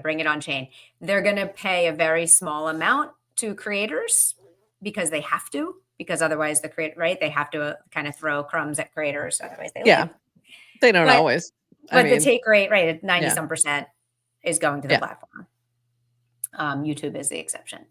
bring it on chain. They're going to pay a very small amount to creators because they have to, because otherwise they have to kind of throw crumbs at creators. Otherwise they leave. They don't always. But the take rate, right, at 90 some percent is going to the platform. YouTube is the exception.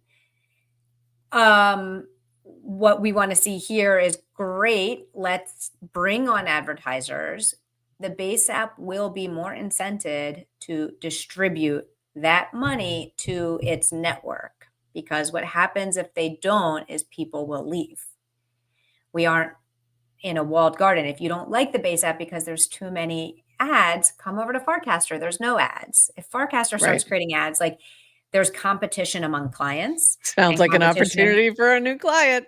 What we want to see here is great. Let's bring on advertisers. The base app will be more incented to distribute that money to its network, because what happens if they don't is people will leave. We aren't in a walled garden. If you don't like the base app because there's too many ads, come over to Farcaster. There's no ads. If Farcaster starts creating ads, like, there's competition among clients. Sounds like an opportunity for a new client.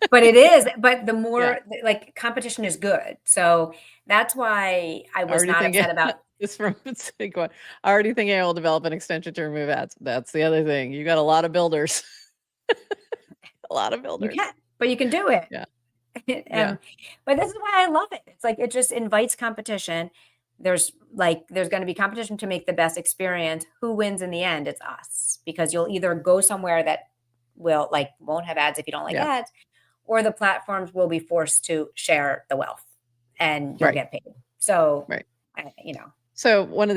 But it is. But the more like, competition is good. So that's why I was not upset about this. From I already think I will develop an extension to remove ads. That's the other thing. You got a lot of builders. A lot of builders. You can, but you can do it. Yeah. But this is why I love it. It's like, it just invites competition. There's going to be competition to make the best experience. Who wins in the end? It's us, because you'll either go somewhere that won't have ads if you don't like ads, or the platforms will be forced to share the wealth and you'll get paid. So, so one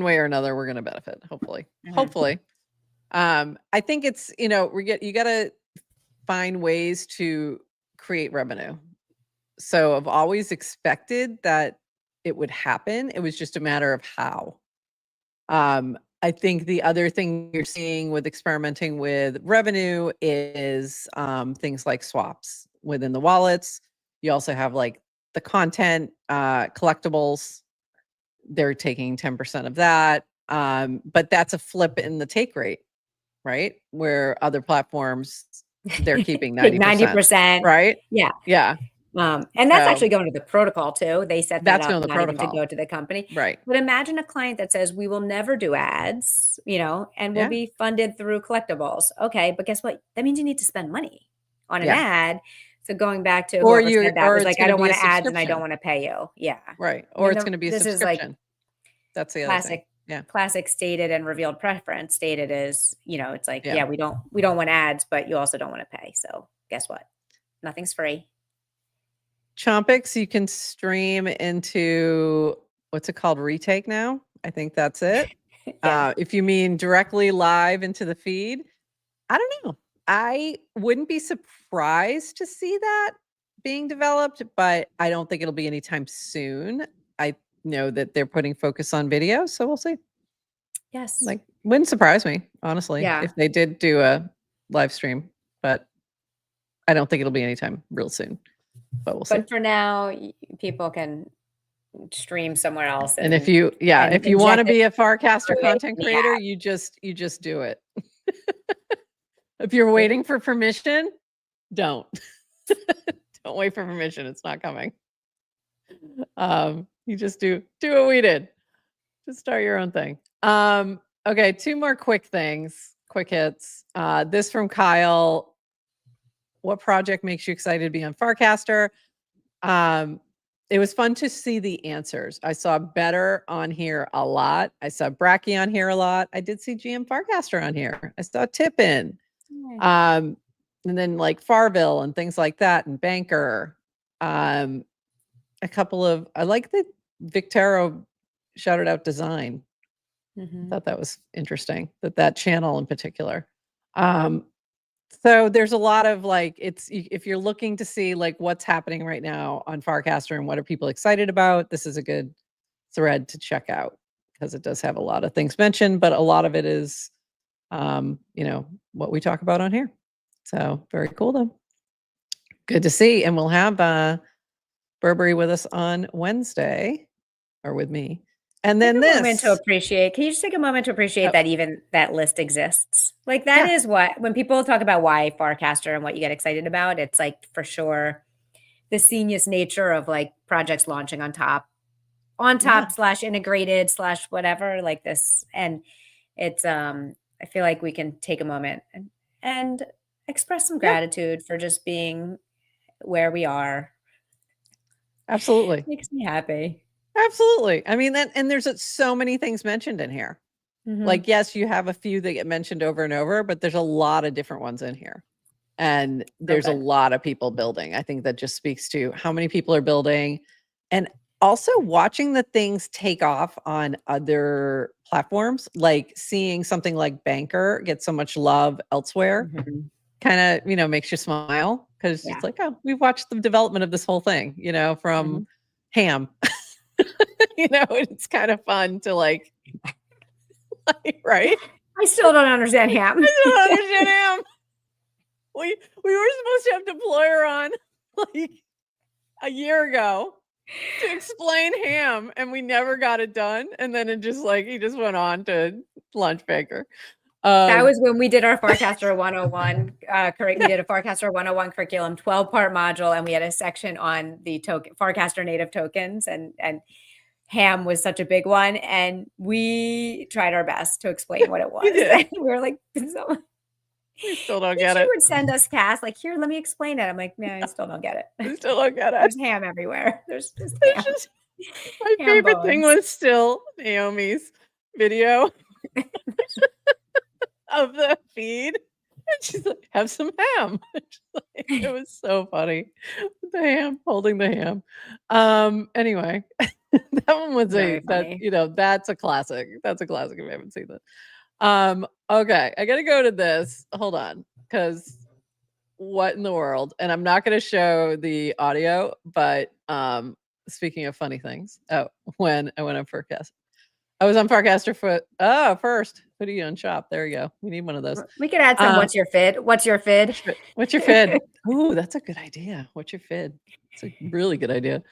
way or another, we're going to benefit. Hopefully, hopefully. I think it's, you got to find ways to create revenue. So I've always expected that it would happen. It was just a matter of how. I think the other thing you're seeing with experimenting with revenue is things like swaps within the wallets. You also have like the content collectibles. They're taking 10% of that. But that's a flip in the take rate, right? Where other platforms, they're keeping 90%. Right? Yeah. Yeah. And that's actually going to the protocol too. They set that up, not even to go to the company. Right. But imagine a client that says, we will never do ads, and we'll be funded through collectibles. Okay. But guess what? That means you need to spend money on an ad. So going back to whoever said that, was like, I don't want ads and I don't want to pay you. Yeah. Right. Or it's going to be a subscription. That's the other thing. Classic stated and revealed preference. Stated is, it's like, we don't want ads, but you also don't want to pay. So guess what? Nothing's free. Chompix, you can stream into, what's it called? Retake now? I think that's it. If you mean directly live into the feed, I don't know. I wouldn't be surprised to see that being developed, but I don't think it'll be anytime soon. I know that they're putting focus on video, so we'll see. Yes. Like, wouldn't surprise me, honestly, if they did do a live stream, but I don't think it'll be anytime real soon. But we'll see. But for now, people can stream somewhere else. And if you want to be a Farcaster content creator, you just do it. If you're waiting for permission, don't wait for permission. It's not coming. You just do what we did. Just start your own thing. Okay, two more quick things, quick hits. This from Kyle. What project makes you excited to be on Farcaster? It was fun to see the answers. I saw Better on here a lot. I saw Bracky on here a lot. I did see GM Farcaster on here. I saw Tippin. And then like Farville and things like that, and Banker. A couple of, I like the Victero shouted out design. Thought that was interesting, that channel in particular. So there's a lot of like, if you're looking to see like what's happening right now on Farcaster and what are people excited about, this is a good thread to check out, because it does have a lot of things mentioned, but a lot of it is, what we talk about on here. So very cool though. Good to see. And we'll have Burberry with us on Wednesday, or with me. And then Can you just take a moment to appreciate that even that list exists? Like, that is what, when people talk about why Farcaster and what you get excited about, it's like, for sure, the seamless nature of like projects launching on top / integrated / whatever, like this. And it's, I feel like we can take a moment and express some gratitude for just being where we are. Absolutely. Makes me happy. Absolutely. I mean, and there's so many things mentioned in here. Like, yes, you have a few that get mentioned over and over, but there's a lot of different ones in here. And there's a lot of people building. I think that just speaks to how many people are building. And also watching the things take off on other platforms, like seeing something like Banker get so much love elsewhere, kind of, makes you smile because it's like, oh, we've watched the development of this whole thing, from Ham. It's kind of fun to like right? I still don't understand Ham. I still don't understand Ham. We were supposed to have Deployer on like a year ago to explain Ham, and we never got it done. And then it just he just went on to Lunch Baker. That was when we did our Farcaster 101. We did a Farcaster 101 curriculum, 12-part module, and we had a section on the Farcaster native tokens, and Ham was such a big one, and we tried our best to explain what it was. And we were like, we still don't get it. She would send us tasks like, here, let me explain it. I'm like, no, I still don't get it. I still don't get it. There's ham everywhere. There's just ham. My favorite thing was still Naomi's video of the feed. And she's like, have some ham. It was so funny. The ham, holding the ham. Anyway, that one was that's a classic. That's a classic if you haven't seen that. Okay, I gotta go to this. Hold on, because what in the world? And I'm not gonna show the audio, but speaking of funny things, when I went on Farcaster, I was on Farcaster first. Put you on shop. There you go. We need one of those. We could add some. What's your fid? What's your fid? What's your fid? Ooh, that's a good idea. What's your fid? It's a really good idea.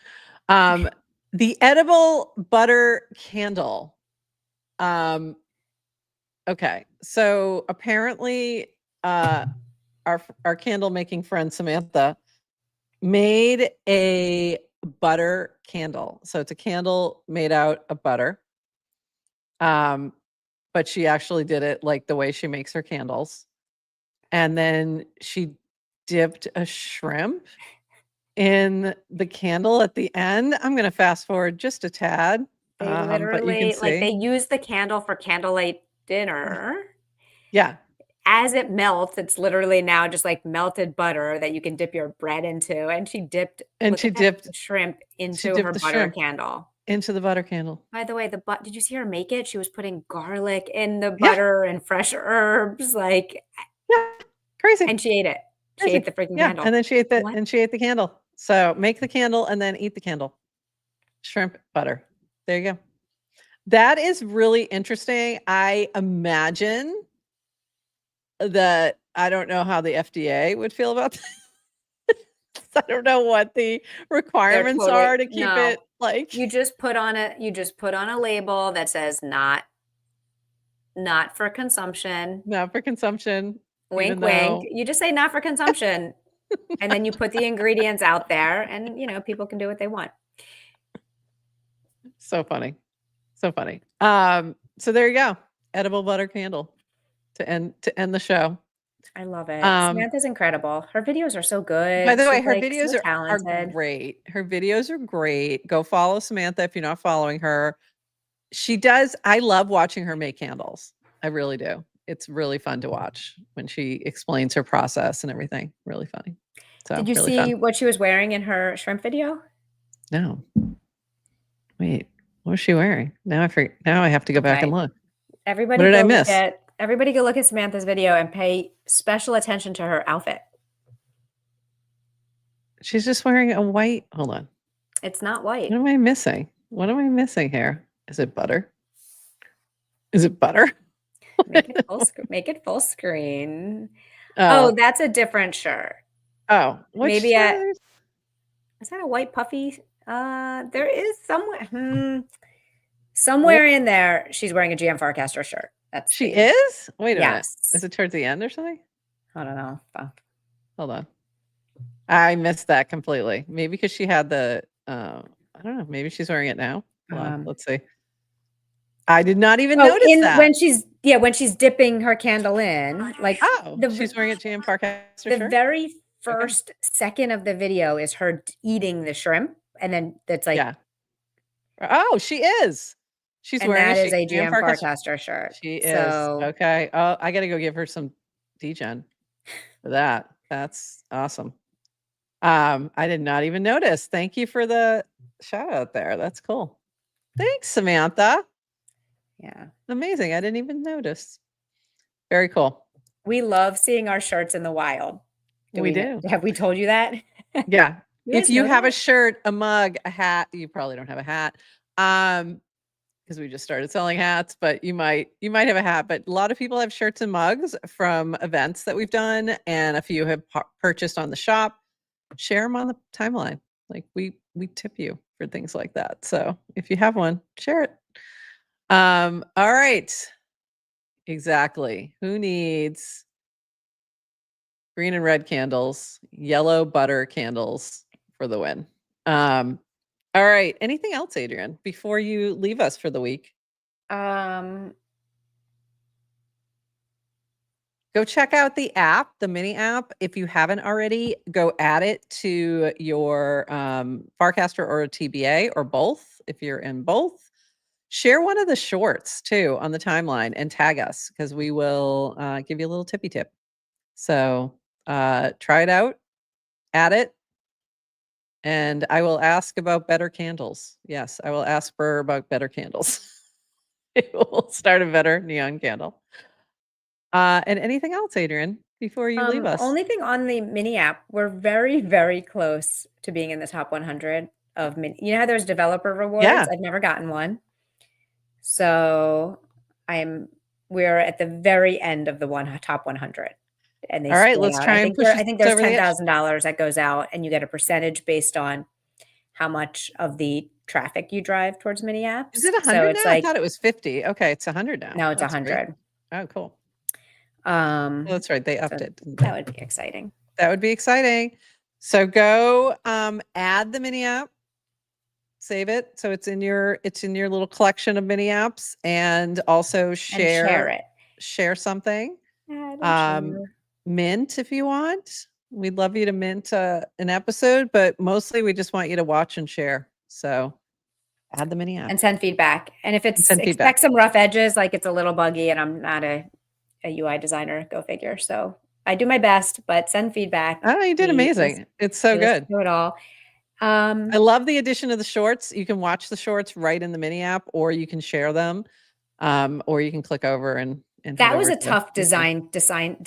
The edible butter candle. Okay, so apparently, our candle making friend Samantha made a butter candle. So it's a candle made out of butter. But she actually did it like the way she makes her candles. And then she dipped a shrimp in the candle at the end. I'm going to fast forward just a tad. They literally, they use the candle for candlelight dinner. Yeah. As it melts, it's literally now just like melted butter that you can dip your bread into. And she dipped shrimp into her butter candle. Into the butter candle. By the way, did you see her make it? She was putting garlic in the butter and fresh herbs, crazy. And she ate it. She ate the freaking candle. And then she ate the candle. So make the candle and then eat the candle. Shrimp butter. There you go. That is really interesting. I imagine that I don't know how the FDA would feel about that. I don't know what the requirements are to keep it like. You just put on a label that says not for consumption. Not for consumption. Wink, wink. You just say not for consumption. And then you put the ingredients out there and people can do what they want. So funny. So funny. So there you go. Edible butter candle to end the show. I love it. Samantha's incredible. Her videos are so good. By the way, her videos are great. Her videos are great. Go follow Samantha if you're not following her. I love watching her make candles. I really do. It's really fun to watch when she explains her process and everything. Really funny. So, did you see what she was wearing in her shrimp video? No. Wait, what was she wearing? Now I forget. Now I have to go back and look. Everybody, what did I miss? Everybody go look at Samantha's video and pay special attention to her outfit. She's just wearing a white. Hold on. It's not white. What am I missing? What am I missing here? Is it butter? Is it butter? Make it full screen. Oh, that's a different shirt. Oh, maybe is that a white puffy? There is somewhere in there. She's wearing a GM Farcaster shirt. She is? Wait a minute. Is it towards the end or something? I don't know. Hold on. I missed that completely. Maybe because she had the I don't know. Maybe she's wearing it now. Let's see. I did not even notice that. When she's dipping her candle in, she's wearing a GM Farcaster shirt. The very first second of the video is her eating the shrimp, and then it's like, oh, she is. She's wearing that is a GM Farcaster shirt. She is. Okay. Oh, I got to go give her some degen for that. That's awesome. I did not even notice. Thank you for the shout out there. That's cool. Thanks, Samantha. Yeah. Amazing. I didn't even notice. Very cool. We love seeing our shirts in the wild. We do. Have we told you that? Yeah. You If you have that? a shirt, a mug, a hat, you probably don't have a hat. Because we just started selling hats, but you might have a hat. But a lot of people have shirts and mugs from events that we've done, and a few have purchased on the shop. Share them on the timeline. Like we tip you for things like that. So if you have one, share it. All right. Exactly. Who needs green and red candles, yellow butter candles for the win? All right. Anything else, Adrienne, before you leave us for the week? Go check out the app, the mini app. If you haven't already, go add it to your Farcaster or a TBA or both. If you're in both, share one of the shorts too on the timeline and tag us because we will give you a little tippy tip. So try it out, add it, and I will ask about better candles. Yes, I will ask Burr about better candles. We'll start a better neon candle. And anything else, Adrienne, before you leave us? Only thing on the mini app, we're very, very close to being in the top 100 of mini. You know how there's developer rewards? Yeah. I've never gotten one. So we're at the very end of the top 100. And they all right, let's try and push. I think there's $10,000 that goes out, and you get a percentage based on how much of the traffic you drive towards mini apps. Is it 100 now? I thought it was 50. Okay, it's 100 now. No, it's 100. Oh, cool. Well, that's right. They upped it. That would be exciting. That would be exciting. So go add the mini app, save it so it's in your little collection of mini apps, and also share something. Mint if you want. We'd love you to mint an episode, but mostly we just want you to watch and share. So add the mini app and send feedback. And if expect some rough edges, like it's a little buggy, and I'm not a UI designer, go figure. So I do my best, but send feedback. Oh, you did amazing. It's so good. Do it all. I love the addition of the shorts. You can watch the shorts right in the mini app, or you can share them, or you can click over and that was a tough design decision,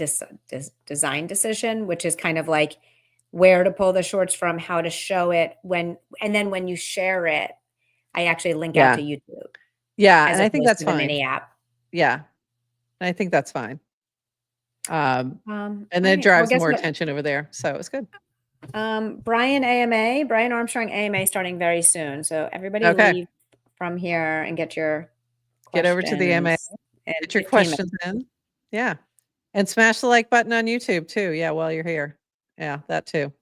which is kind of like where to pull the shorts from, how to show it and then when you share it, I actually link out to YouTube. Yeah, and I think that's fine. The mini app. Yeah, I think that's fine. And then it drives more attention over there, so it's good. Brian Armstrong AMA starting very soon. So everybody leave from here and get over to the AMA. Get your questions in. Yeah. And smash the like button on YouTube too. Yeah, while you're here. Yeah, that too.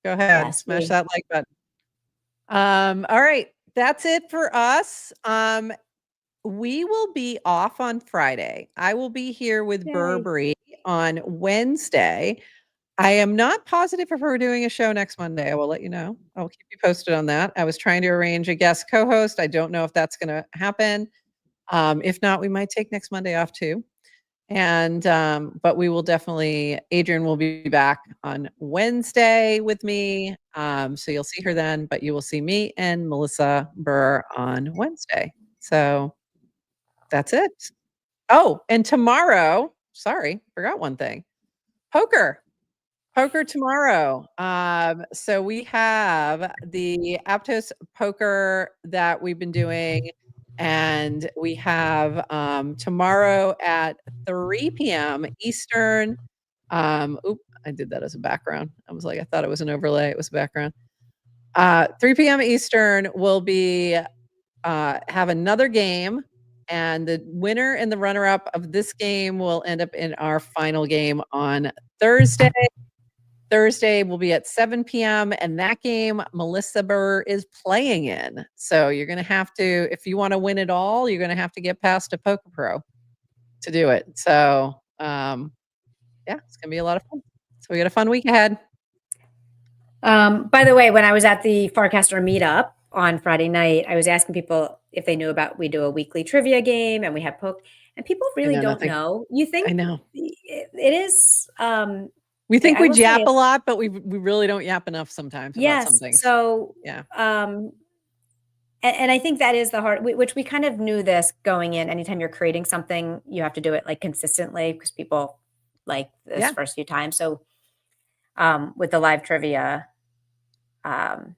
Go ahead. Smash that like button. All right. That's it for us. We will be off on Friday. I will be here with Burberry on Wednesday. I am not positive if we're doing a show next Monday. I will let you know. I'll keep you posted on that. I was trying to arrange a guest co-host. I don't know if that's going to happen. If not, we might take next Monday off too. And but we will definitely, Adrienne will be back on Wednesday with me. So you'll see her then, but you will see me and Melissa Burr on Wednesday. So that's it. Oh, and tomorrow, sorry, forgot one thing. Poker tomorrow. So we have the Aptos poker that we've been doing, and we have tomorrow at 3 p.m. Eastern. Oop, I did that as a background. I was like, I thought it was an overlay. It was a background. 3 p.m. Eastern will be have another game, and the winner and the runner-up of this game will end up in our final game on Thursday. Thursday will be at 7 p.m. and that game Melissa Burr is playing in. So you're going to have to, if you want to win it all, you're going to have to get past a poker pro to do it. So yeah, it's going to be a lot of fun. So we got a fun week ahead. By the way, when I was at the Farcaster meetup on Friday night, I was asking people if they knew about, we do a weekly trivia game and we have poke, and people really don't know. You think I know it is We think I we will yap say a lot, but we really don't yap enough sometimes about some yes. things. So, Yeah. and I think that is the hard, which we kind of knew this going in. Anytime you're creating something, you have to do it like consistently because people like this Yeah. first few times. So, with the live trivia, um,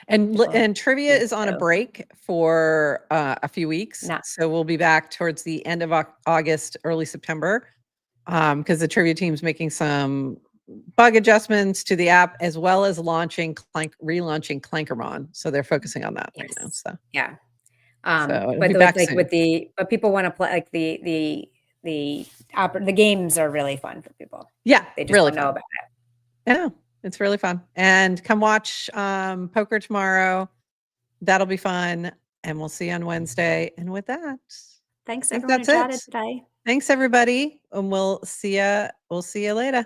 and trivia yeah, is on a so break for a few weeks. not So we'll be back towards the end of August, early September, because the trivia team's making some bug adjustments to the app as well as relaunching Clankermon. So they're focusing on that right now. yes, So yeah. it'll But be with back like soon. but people want to play like the games are really fun for people. Yeah, They just really don't know fun. about it. I know. It's really fun. And come watch poker tomorrow. That'll be fun. And we'll see you on Wednesday. And with that, I Thanks think everyone who that's chatted it. today. Thanks everybody. And we'll see you later.